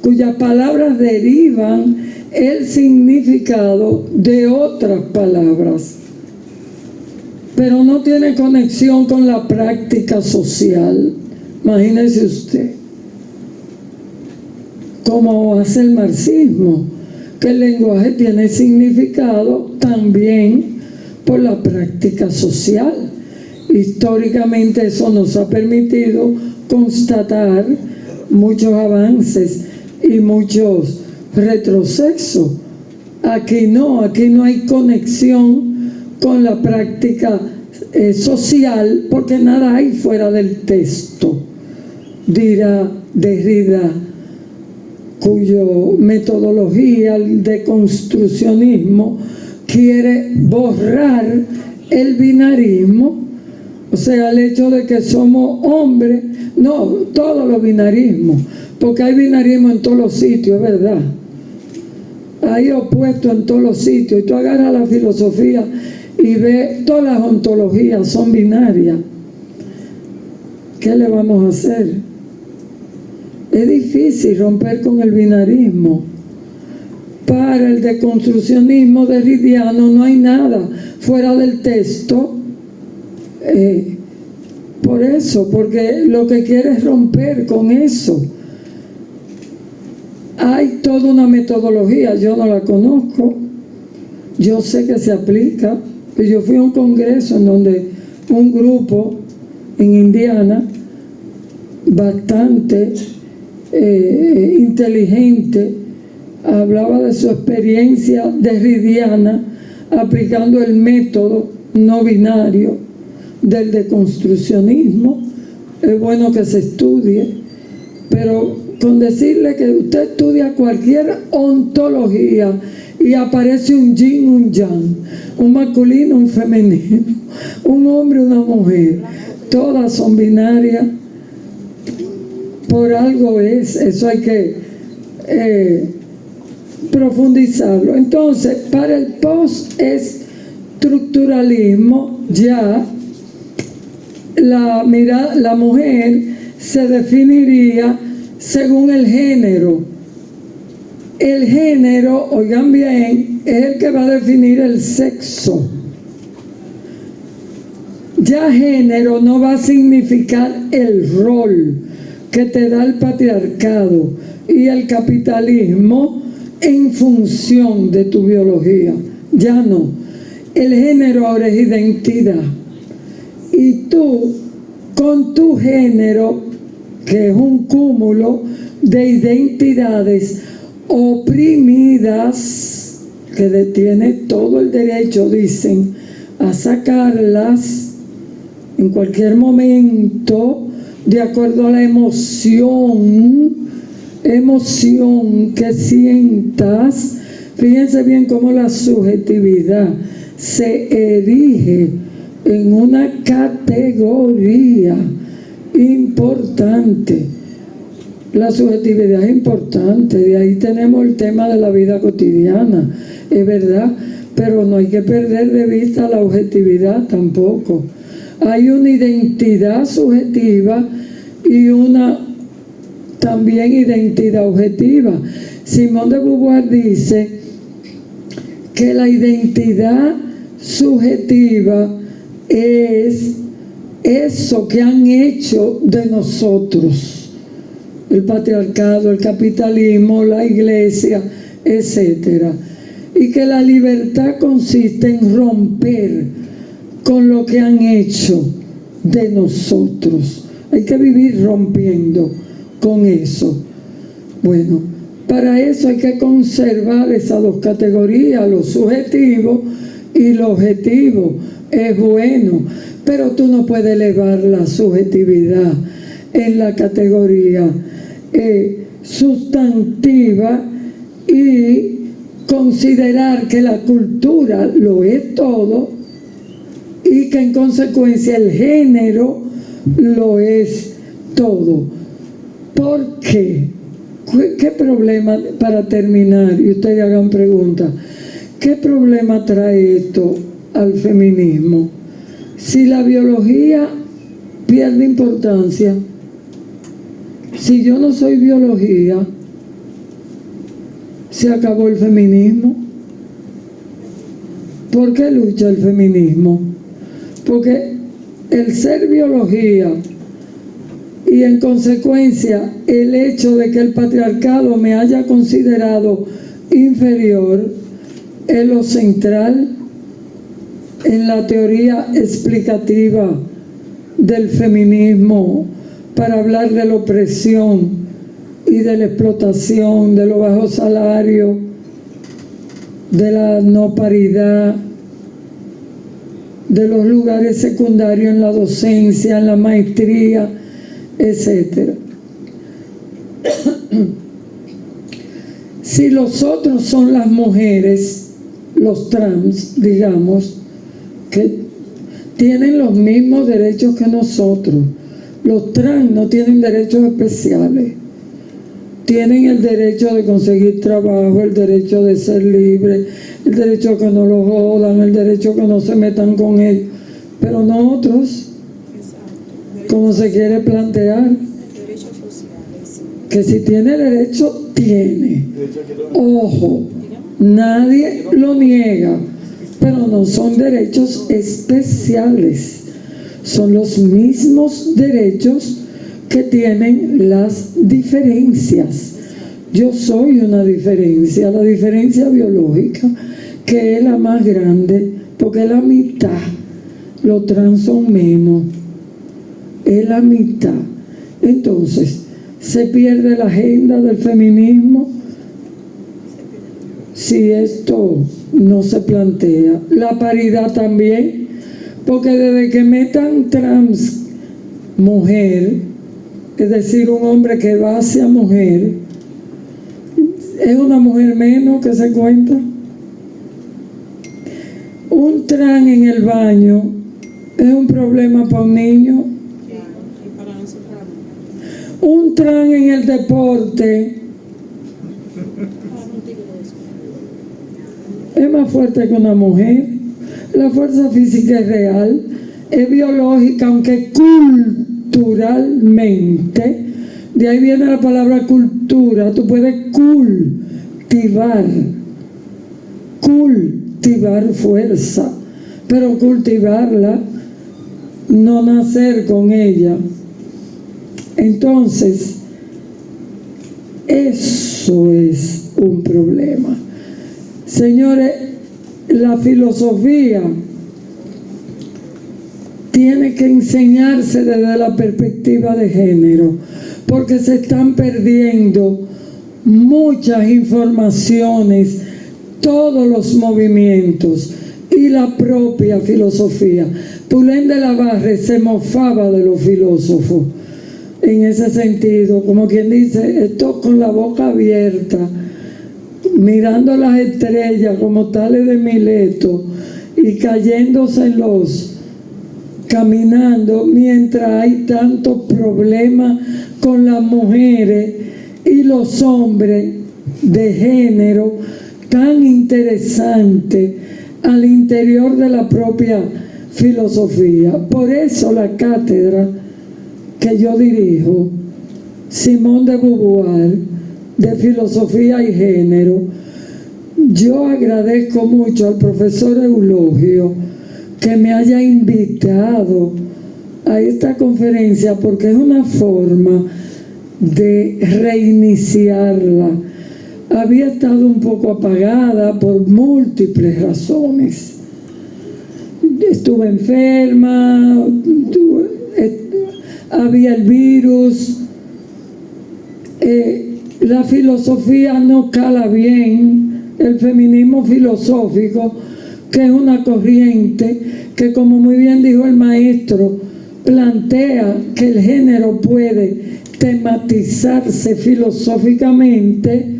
cuyas palabras derivan el significado de otras palabras, pero no tiene conexión con la práctica social. Imagínese usted, como hace el marxismo, que el lenguaje tiene significado también por la práctica social. Históricamente eso nos ha permitido constatar muchos avances y muchos retrocesos. Aquí no hay conexión con la práctica social, porque nada hay fuera del texto, dirá Derrida, cuyo metodología, el deconstruccionismo, quiere borrar el binarismo, o sea, el hecho de que somos hombres, no, todos los binarismos, porque hay binarismo en todos los sitios, es verdad, hay opuestos en todos los sitios, y tú agarras la filosofía y ves, todas las ontologías son binarias. ¿Qué le vamos a hacer? Es difícil romper con el binarismo. Para el deconstruccionismo derridiano no hay nada fuera del texto. Por eso, porque lo que quiere es romper con eso. Hay toda una metodología, yo no la conozco, yo sé que se aplica. Yo fui a un congreso en donde un grupo en Indiana bastante inteligente hablaba de su experiencia derridiana aplicando el método no binario del deconstruccionismo. Es bueno que se estudie, pero con decirle que usted estudia cualquier ontología y aparece un yin, un yang, un masculino, un femenino, un hombre, una mujer, todas son binarias. Por algo eso hay que profundizarlo. Entonces, para el postestructuralismo ya la mujer se definiría según el género. El género, oigan bien, es el que va a definir el sexo. Ya género no va a significar el rol que te da el patriarcado y el capitalismo en función de tu biología. Ya no. El género ahora es identidad. Y tú, con tu género, que es un cúmulo de identidades oprimidas, que tiene todo el derecho, dicen, a sacarlas en cualquier momento, de acuerdo a la emoción que sientas. Fíjense bien cómo la subjetividad se erige en una categoría importante. La subjetividad es importante, de ahí tenemos el tema de la vida cotidiana, es verdad, pero no hay que perder de vista la objetividad tampoco. Hay una identidad subjetiva y una también identidad objetiva. Simone de Beauvoir dice que la identidad subjetiva es eso que han hecho de nosotros, el patriarcado, el capitalismo, la iglesia, etcétera, y que la libertad consiste en romper con lo que han hecho de nosotros. Hay que vivir rompiendo con eso. Bueno, Para eso hay que conservar esas dos categorías, lo subjetivo y lo objetivo. Es bueno, pero tú no puedes elevar la subjetividad en la categoría sustantiva y considerar que la cultura lo es todo y que en consecuencia el género lo es todo. ¿Por qué? ¿Qué problema, para terminar, y ustedes hagan preguntas, qué problema trae esto al feminismo? Si la biología pierde importancia, si yo no soy biología, se acabó el feminismo. ¿Por qué lucha el feminismo? Porque el ser biología y en consecuencia el hecho de que el patriarcado me haya considerado inferior es lo central en la teoría explicativa del feminismo para hablar de la opresión y de la explotación, de los bajos salarios, de la no paridad, de los lugares secundarios en la docencia, en la maestría, etcétera. Si los otros son las mujeres, los trans, digamos, que tienen los mismos derechos que nosotros. Los trans no tienen derechos especiales. Tienen el derecho de conseguir trabajo, el derecho de ser libre, el derecho a que no los jodan, el derecho a que no se metan con ellos. Pero no otros, como se quiere plantear, que si tiene derecho, tiene. Ojo, nadie lo niega, pero no son derechos especiales. Son los mismos derechos que tienen las diferencias. Yo soy una diferencia, la diferencia biológica, que es la más grande, porque es la mitad. Los trans son menos, es la mitad. Entonces, se pierde la agenda del feminismo si esto no se plantea. La paridad también, porque desde que metan trans mujer, es decir, un hombre que va hacia mujer, es una mujer menos que se cuenta. Un trans en el baño es un problema para un niño. Un trans en el deporte es más fuerte que una mujer. La fuerza física es real, es biológica, aunque culturalmente, de ahí viene la palabra cultura. Tú puedes cultivar fuerza, pero cultivarla, no nacer con ella. Entonces, eso es un problema. Señores, la filosofía tiene que enseñarse desde la perspectiva de género, porque se están perdiendo muchas informaciones, todos los movimientos y la propia filosofía. Pulén de la Barre se mofaba de los filósofos en ese sentido, como quien dice, esto con la boca abierta, mirando las estrellas como Tales de Mileto y cayéndose en los, caminando, mientras hay tantos problemas con las mujeres y los hombres de género tan interesante al interior de la propia filosofía. Por eso la cátedra que yo dirijo, Simone de Beauvoir, de filosofía y género, yo agradezco mucho al profesor Eulogio que me haya invitado a esta conferencia, porque es una forma de reiniciarla. Había estado un poco apagada por múltiples razones. Estuve enferma, había el virus, la filosofía no cala bien, el feminismo filosófico, que es una corriente que, como muy bien dijo el maestro, plantea que el género puede tematizarse filosóficamente.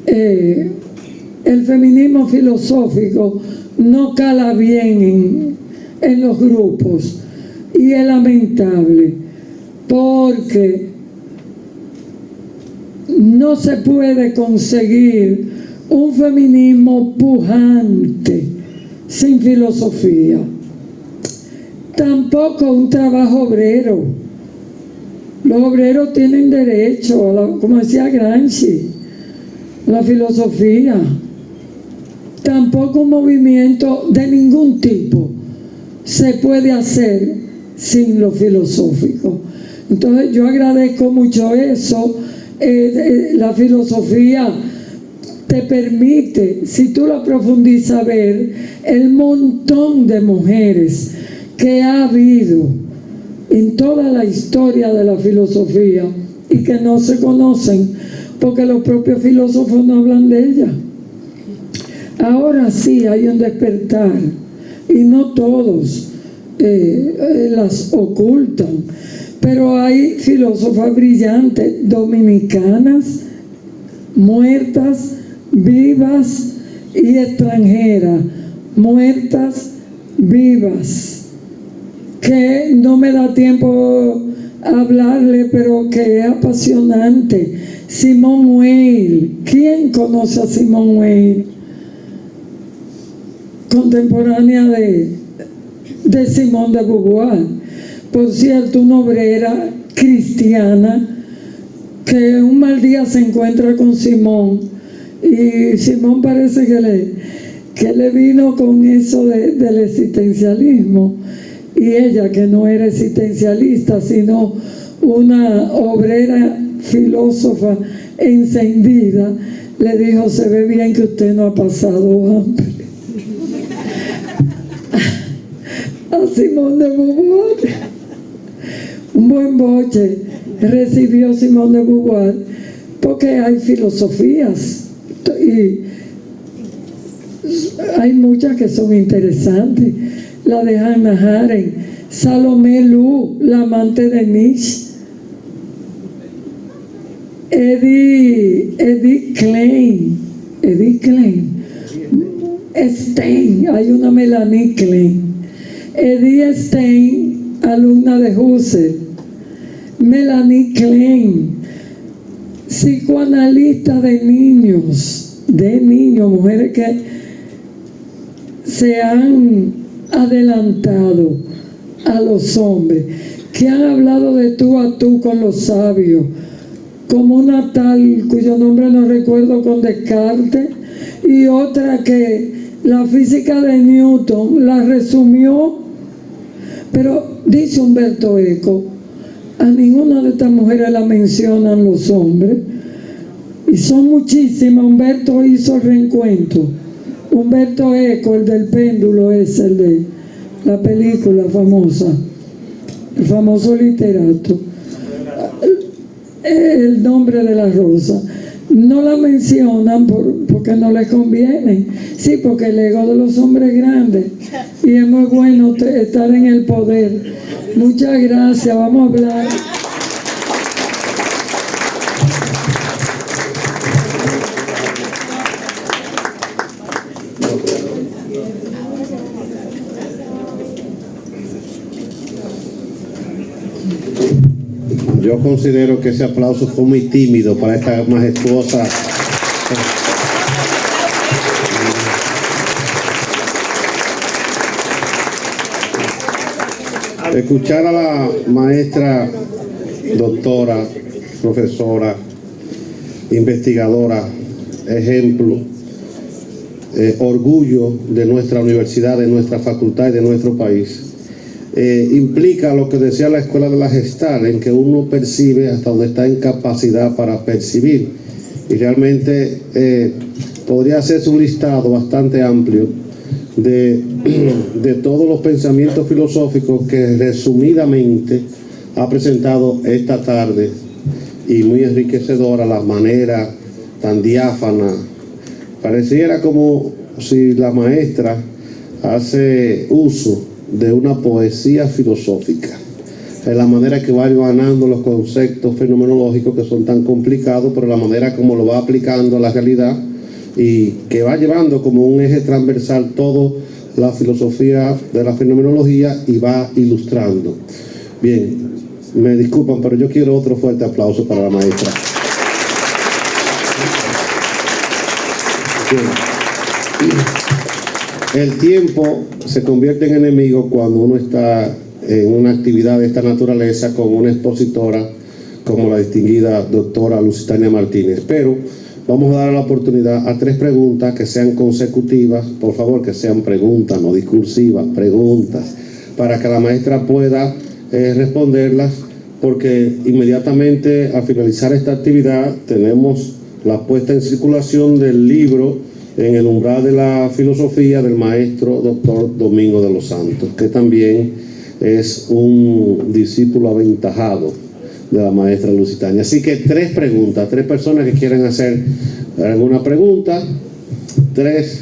El feminismo filosófico no cala bien en los grupos, y es lamentable porque no se puede conseguir un feminismo pujante sin filosofía, tampoco un trabajo obrero. Los obreros tienen derecho a como decía Gramsci, la filosofía. Tampoco un movimiento de ningún tipo se puede hacer sin lo filosófico. Entonces yo agradezco mucho eso. La filosofía te permite, si tú la profundizas, ver el montón de mujeres que ha habido en toda la historia de la filosofía y que no se conocen porque los propios filósofos no hablan de ella. Ahora sí hay un despertar, y no todos las ocultan, pero hay filósofas brillantes dominicanas, muertas, vivas, y extranjeras, muertas, vivas, que no me da tiempo a hablarle, pero que es apasionante. Simone Weil, ¿quién conoce a Simone Weil? Contemporánea de Simone de Beauvoir, por cierto, una obrera cristiana que un mal día se encuentra con Simone, y Simone parece que le vino con eso del existencialismo, y ella, que no era existencialista sino una obrera filósofa encendida, le dijo: se ve bien que usted no ha pasado hambre. A Simone de Beauvoir, un buen boche recibió Simone de Beauvoir, porque hay filosofías y hay muchas que son interesantes. La de Hannah Arendt, Salomé Lu, la amante de Nietzsche, Edith Klein, Stein, hay una Melanie Klein, Edith Stein, alumna de Husserl, Melanie Klein, psicoanalista de niños, mujeres que se han adelantado a los hombres, que han hablado de tú a tú con los sabios, como una tal cuyo nombre no recuerdo, con Descartes, y otra que la física de Newton la resumió. Pero dice Humberto Eco, a ninguna de estas mujeres la mencionan los hombres, y son muchísimas. Humberto hizo el reencuentro. Humberto Eco, el del péndulo, es el de la película famosa, el famoso literato, El nombre de la rosa. No la mencionan porque no les conviene. Sí, porque el ego de los hombres es grande y es muy bueno estar en el poder. Muchas gracias. Vamos a hablar. Yo considero que ese aplauso fue muy tímido para esta majestuosa. Escuchar a la maestra, doctora, profesora, investigadora, ejemplo, orgullo de nuestra universidad, de nuestra facultad y de nuestro país. Implica lo que decía la Escuela de la Gestalt, en que uno percibe hasta donde está en capacidad para percibir, y realmente podría hacerse un listado bastante amplio de todos los pensamientos filosóficos que resumidamente ha presentado esta tarde y muy enriquecedora la manera tan diáfana. Pareciera como si la maestra hace uso de una poesía filosófica, en la manera que va ganando los conceptos fenomenológicos que son tan complicados, pero la manera como lo va aplicando a la realidad y que va llevando como un eje transversal toda la filosofía de la fenomenología y va ilustrando. Bien, me disculpan, pero yo quiero otro fuerte aplauso para la maestra. Bien. El tiempo se convierte en enemigo cuando uno está en una actividad de esta naturaleza con una expositora como la distinguida doctora Lusitania Martínez, pero vamos a dar la oportunidad a 3 preguntas que sean consecutivas, por favor, que sean preguntas, no discursivas, preguntas, para que la maestra pueda responderlas, porque inmediatamente al finalizar esta actividad tenemos la puesta en circulación del libro En el umbral de la filosofía del maestro doctor Domingo de los Santos, que también es un discípulo aventajado de la maestra Lusitania. Así que 3 preguntas, 3 personas que quieren hacer alguna pregunta, 3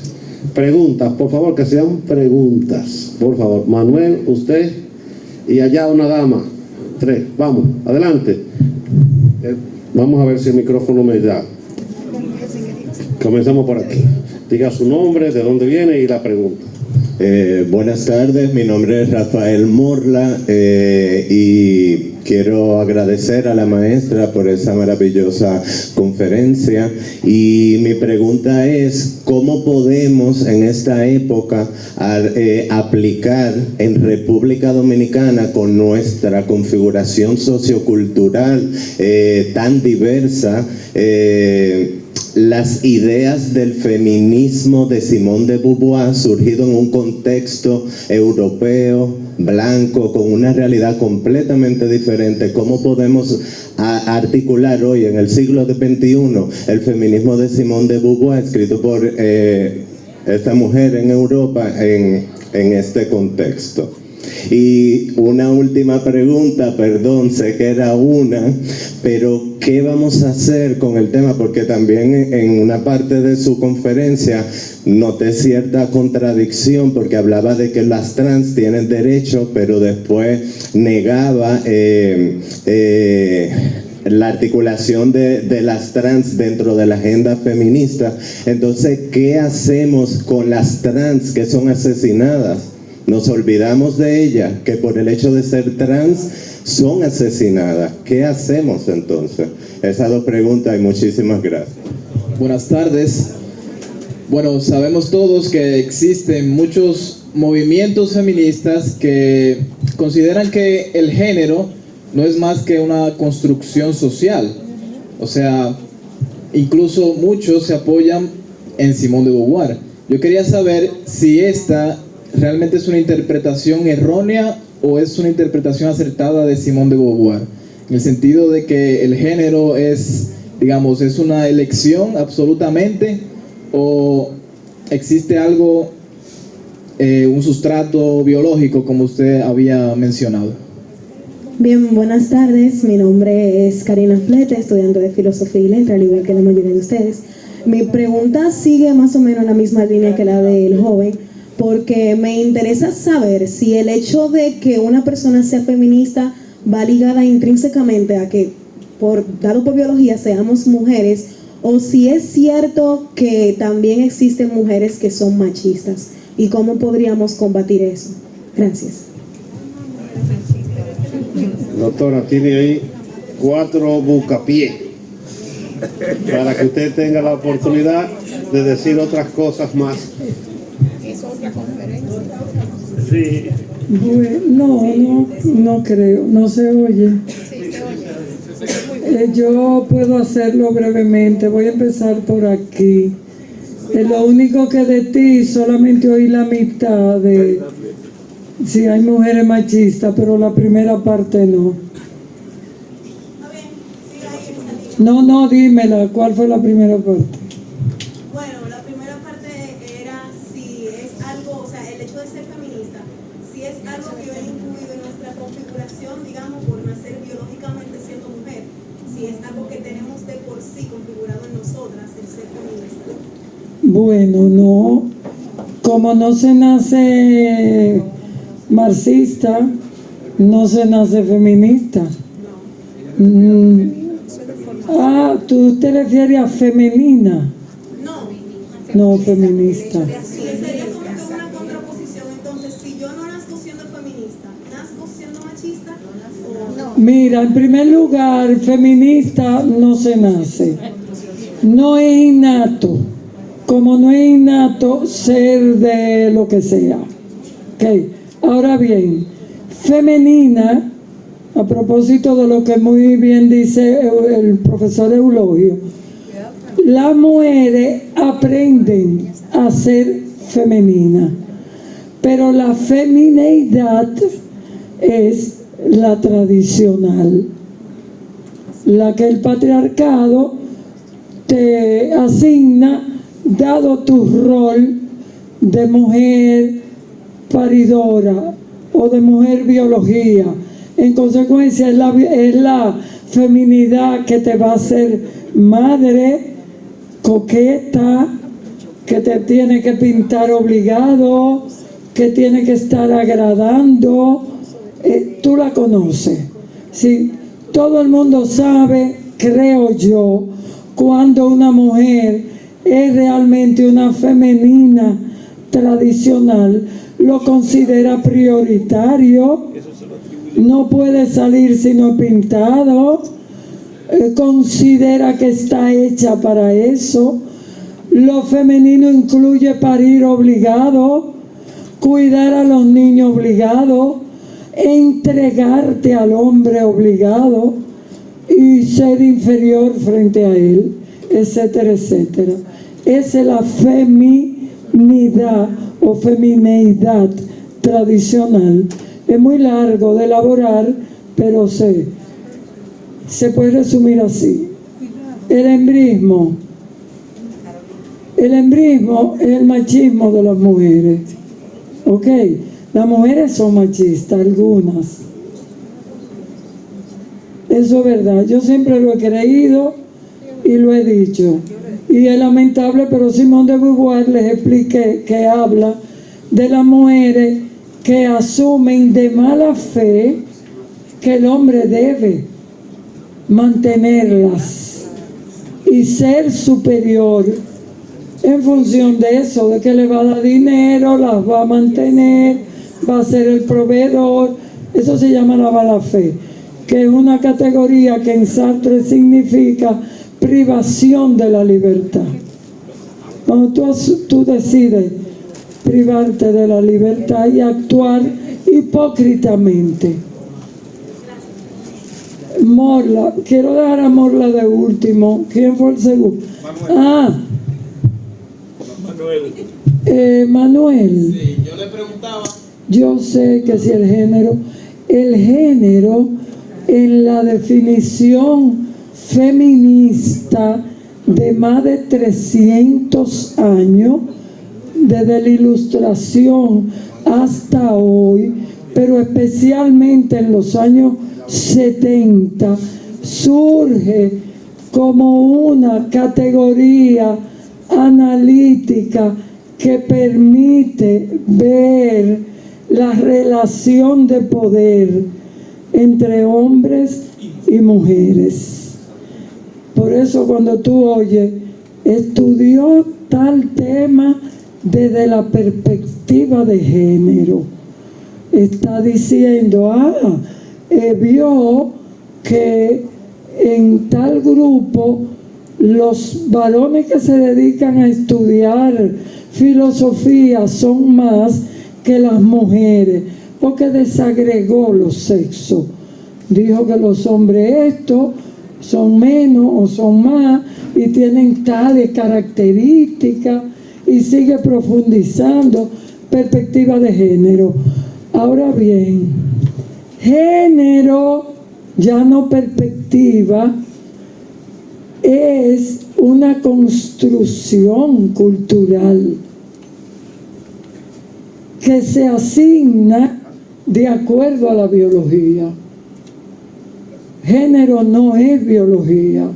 preguntas, por favor, que sean preguntas, por favor. Manuel, usted, y allá una dama. 3, vamos, adelante. Vamos a ver si el micrófono me da. Comenzamos por aquí. Diga su nombre, de dónde viene y la pregunta. Buenas tardes, mi nombre es Rafael Morla y quiero agradecer a la maestra por esa maravillosa conferencia, y mi pregunta es: ¿cómo podemos en esta época aplicar en República Dominicana, con nuestra configuración sociocultural tan diversa, las ideas del feminismo de Simone de Beauvoir, surgido en un contexto europeo, blanco, con una realidad completamente diferente? ¿Cómo podemos articular hoy, en el siglo XXI, el feminismo de Simone de Beauvoir, escrito por esta mujer en Europa, en este contexto? Y una última pregunta, perdón, sé que era una, pero ¿qué vamos a hacer con el tema? Porque también en una parte de su conferencia noté cierta contradicción, porque hablaba de que las trans tienen derecho, pero después negaba la articulación de las trans dentro de la agenda feminista. Entonces, ¿qué hacemos con las trans que son asesinadas? Nos olvidamos de ellas, que por el hecho de ser trans son asesinadas. ¿Qué hacemos entonces? Esas 2 preguntas y muchísimas gracias. Buenas tardes. Bueno, sabemos todos que existen muchos movimientos feministas que consideran que el género no es más que una construcción social. O sea, incluso muchos se apoyan en Simone de Beauvoir. Yo quería saber si esta realmente es una interpretación errónea o es una interpretación acertada de Simone de Beauvoir, en el sentido de que el género es, digamos, es una elección absolutamente, o existe algo, un sustrato biológico, como usted había mencionado. Bien, buenas tardes. Mi nombre es Karina Flete, estudiante de Filosofía y Letras, al igual que la mayoría de ustedes. Mi pregunta sigue más o menos la misma línea que la del joven, porque me interesa saber si el hecho de que una persona sea feminista va ligada intrínsecamente a que, dado por biología, seamos mujeres, o si es cierto que también existen mujeres que son machistas, y cómo podríamos combatir eso. Gracias. Doctora, tiene ahí 4 buscapiés para que usted tenga la oportunidad de decir otras cosas más. Sí. Bueno, no creo, no se oye. Yo puedo hacerlo brevemente. Voy a empezar por aquí. Lo único que de ti solamente oí la mitad de si hay mujeres machistas, pero la primera parte no. No, dímela, ¿cuál fue la primera parte? Bueno, la primera parte era si es algo, o sea, el hecho de ser feminista, si es algo que viene incluido en nuestra configuración, digamos, por nacer biológicamente siendo mujer, si si es algo que tenemos de por sí configurado en nosotras, el ser feminista. Bueno, no, como no se nace marxista, no se nace feminista. ¿Tú te refieres a femenina? No, feminista. Sí, sería como que una contraposición. Entonces, si yo no nazco siendo feminista, ¿nazco siendo machista? O no. Mira, en primer lugar, feminista no se nace. No es innato. Como no es innato ser de lo que sea. Okay. Ahora bien, femenina, a propósito de lo que muy bien dice el profesor Eulogio, las mujeres aprenden a ser femeninas, pero la femineidad es la tradicional, la que el patriarcado te asigna dado tu rol de mujer paridora o de mujer biología. En consecuencia es la feminidad que te va a hacer madre, coqueta, que te tiene que pintar obligado, que tiene que estar agradando. Tú la conoces. ¿Sí? Todo el mundo sabe, creo yo, cuando una mujer es realmente una femenina tradicional, lo considera prioritario, no puede salir sino pintado, considera que está hecha para eso. Lo femenino incluye parir obligado, cuidar a los niños obligado, entregarte al hombre obligado y ser inferior frente a él, etcétera, etcétera. Esa es la feminidad o femineidad tradicional. Es muy largo de elaborar, pero se puede resumir así. El embrismo es el machismo de las mujeres. ¿Ok? Las mujeres son machistas, algunas. Eso es verdad. Yo siempre lo he creído y lo he dicho. Y es lamentable, pero Simone de Beauvoir les expliqué que habla de las mujeres que asumen de mala fe que el hombre debe mantenerlas y ser superior en función de eso, de que le va a dar dinero, las va a mantener, va a ser el proveedor. Eso se llama la mala fe, que es una categoría que en Sartre significa privación de la libertad. Cuando tú decides privarte de la libertad y actuar hipócritamente. Morla, quiero dejar a Morla de último. ¿Quién fue el segundo? Manuel. Sí, yo le preguntaba. Yo sé que si el género en la definición feminista de más de 300 años, desde la Ilustración hasta hoy, pero especialmente en los años 70, surge como una categoría analítica que permite ver la relación de poder entre hombres y mujeres. Por eso cuando tú oyes, estudió tal tema desde la perspectiva de género, está diciendo, vio que en tal grupo los varones que se dedican a estudiar filosofía son más que las mujeres, porque desagregó los sexos. Dijo que los hombres estos son menos o son más y tienen tales características, y sigue profundizando perspectiva de género. Ahora bien, género, ya no perspectiva, es una construcción cultural que se asigna de acuerdo a la biología. Género no es biología.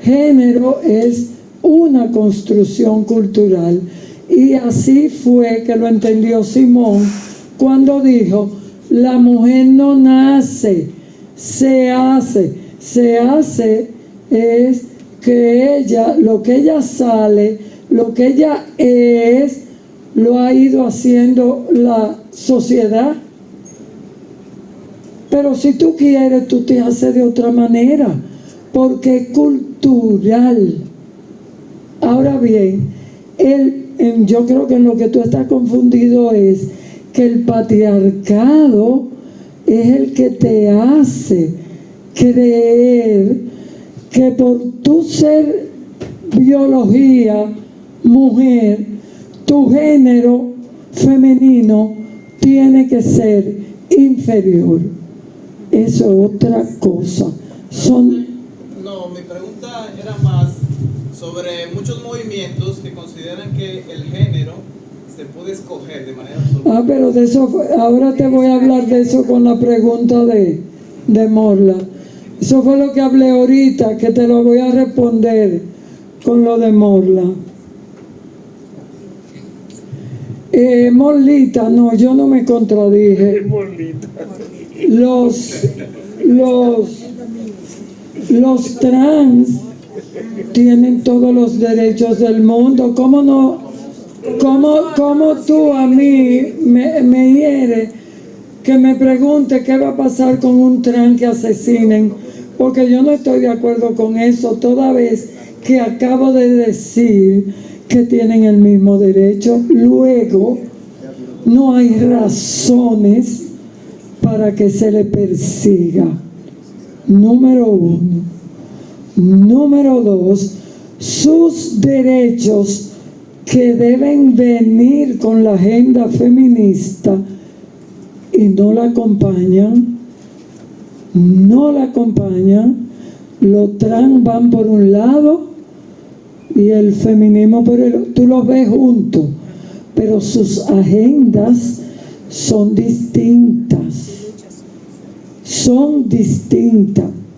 Género es una construcción cultural. Y así fue que lo entendió Simón cuando dijo, la mujer no nace, se hace. Se hace es que ella, lo que ella sale, lo que ella es, lo ha ido haciendo la sociedad. Pero si tú quieres, tú te haces de otra manera, porque es cultural. Ahora bien, yo creo que en lo que tú estás confundido es que el patriarcado es el que te hace creer que por tu ser biología, mujer, tu género femenino tiene que ser inferior. Eso es otra cosa. No, mi pregunta era más sobre muchos movimientos que consideran que el género se puede escoger de manera absoluta. Pero de eso, ahora te voy a hablar de eso con la pregunta de Morla. Eso fue lo que hablé ahorita, que te lo voy a responder con lo de Morla. Morlita, no, yo no me contradije. Los trans tienen todos los derechos del mundo. ¿Cómo no? ¿Cómo tú a mí me hieres que me pregunte qué va a pasar con un trans que asesinen? Porque yo no estoy de acuerdo con eso, toda vez que acabo de decir que tienen el mismo derecho. Luego, no hay razones para que se le persiga. Número 1. Número 2, sus derechos que deben venir con la agenda feminista y no la acompañan, los trans van por un lado y el feminismo por el otro. Tú los ves juntos, pero sus agendas son distintas.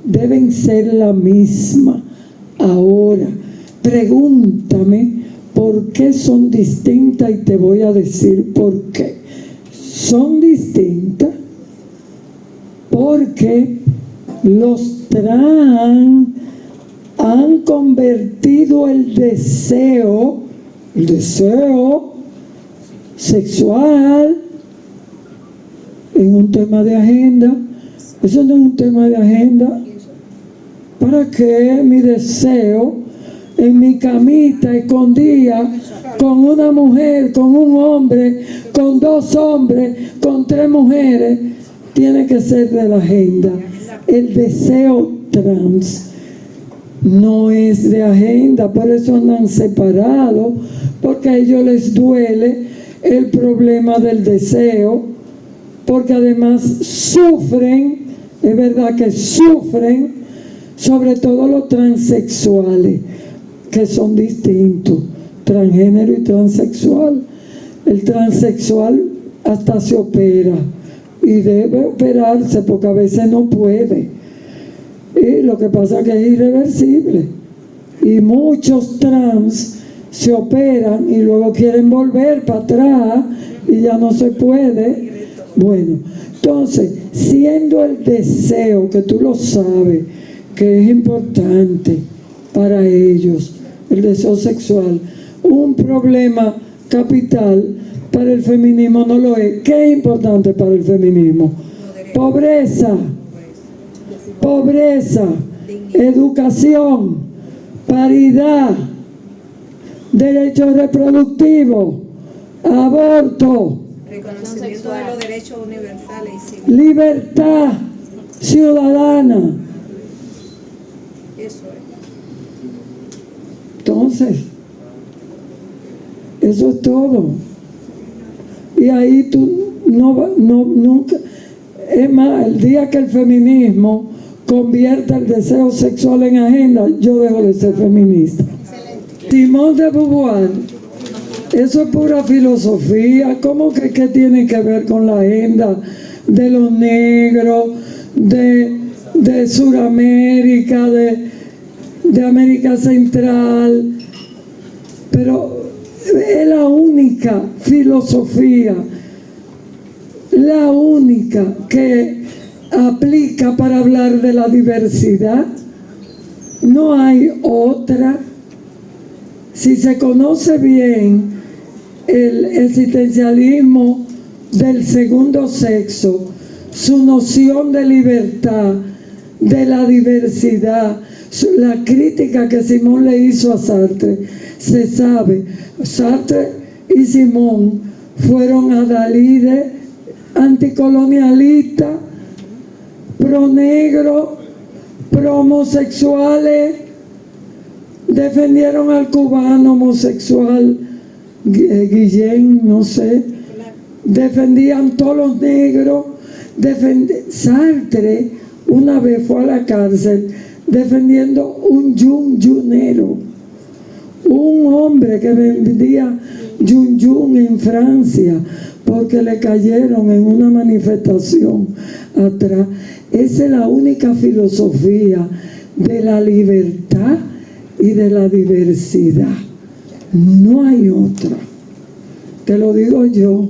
Deben ser la misma. Ahora, pregúntame por qué son distintas y te voy a decir por qué. Son distintas porque los trans han convertido el deseo sexual en un tema de agenda. Eso no es un tema de agenda. ¿Para qué mi deseo en mi camita escondida con una mujer, con un hombre, con 2 hombres, con 3 mujeres, tiene que ser de la agenda? El deseo trans no es de agenda, por eso andan separados, porque a ellos les duele el problema del deseo, porque además sufren, es verdad que sufren, sobre todo los transexuales, que son distintos, transgénero y transexual. El transexual hasta se opera y debe operarse porque a veces no puede. Y lo que pasa es que es irreversible. Y muchos trans se operan y luego quieren volver para atrás y ya no se puede. Bueno, entonces, siendo el deseo, que tú lo sabes, que es importante para ellos, el deseo sexual, un problema capital, para el feminismo no lo es. ¿Qué es importante para el feminismo? Pobreza, educación, paridad, derechos reproductivos, aborto, reconocimiento de los derechos universales y civiles. Libertad ciudadana. Eso es. Entonces, eso es todo. Y ahí tú nunca. Es más, el día que el feminismo convierta el deseo sexual en agenda, yo dejo de ser feminista. Simón de Beauvoir, eso es pura filosofía. ¿Cómo que qué tiene que ver con la agenda de los negros, de Sudamérica, de América Central, pero es la única filosofía, la única que aplica para hablar de la diversidad. No hay otra. Si se conoce bien el existencialismo del segundo sexo, su noción de libertad, de la diversidad, la crítica que Simón le hizo a Sartre, se sabe. Sartre y Simón fueron adalides, anticolonialistas, pro negro, pro homosexuales, defendieron al cubano homosexual, Guillén, no sé, defendían todos los negros. Sartre una vez fue a la cárcel defendiendo un yunero, un hombre que vendía yun en Francia porque le cayeron en una manifestación atrás. Esa es la única filosofía de la libertad y de la diversidad. No hay otra. Te lo digo yo.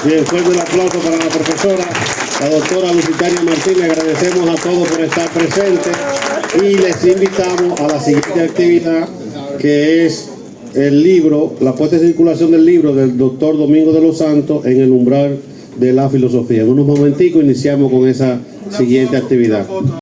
Bien, fuerte el aplauso para la profesora, la doctora Lusitania Martín. Le agradecemos a todos por estar presentes y les invitamos a la siguiente actividad, que es el libro, la puesta en circulación del libro del doctor Domingo de los Santos, En el umbral de la filosofía. En unos momenticos iniciamos con esa siguiente actividad.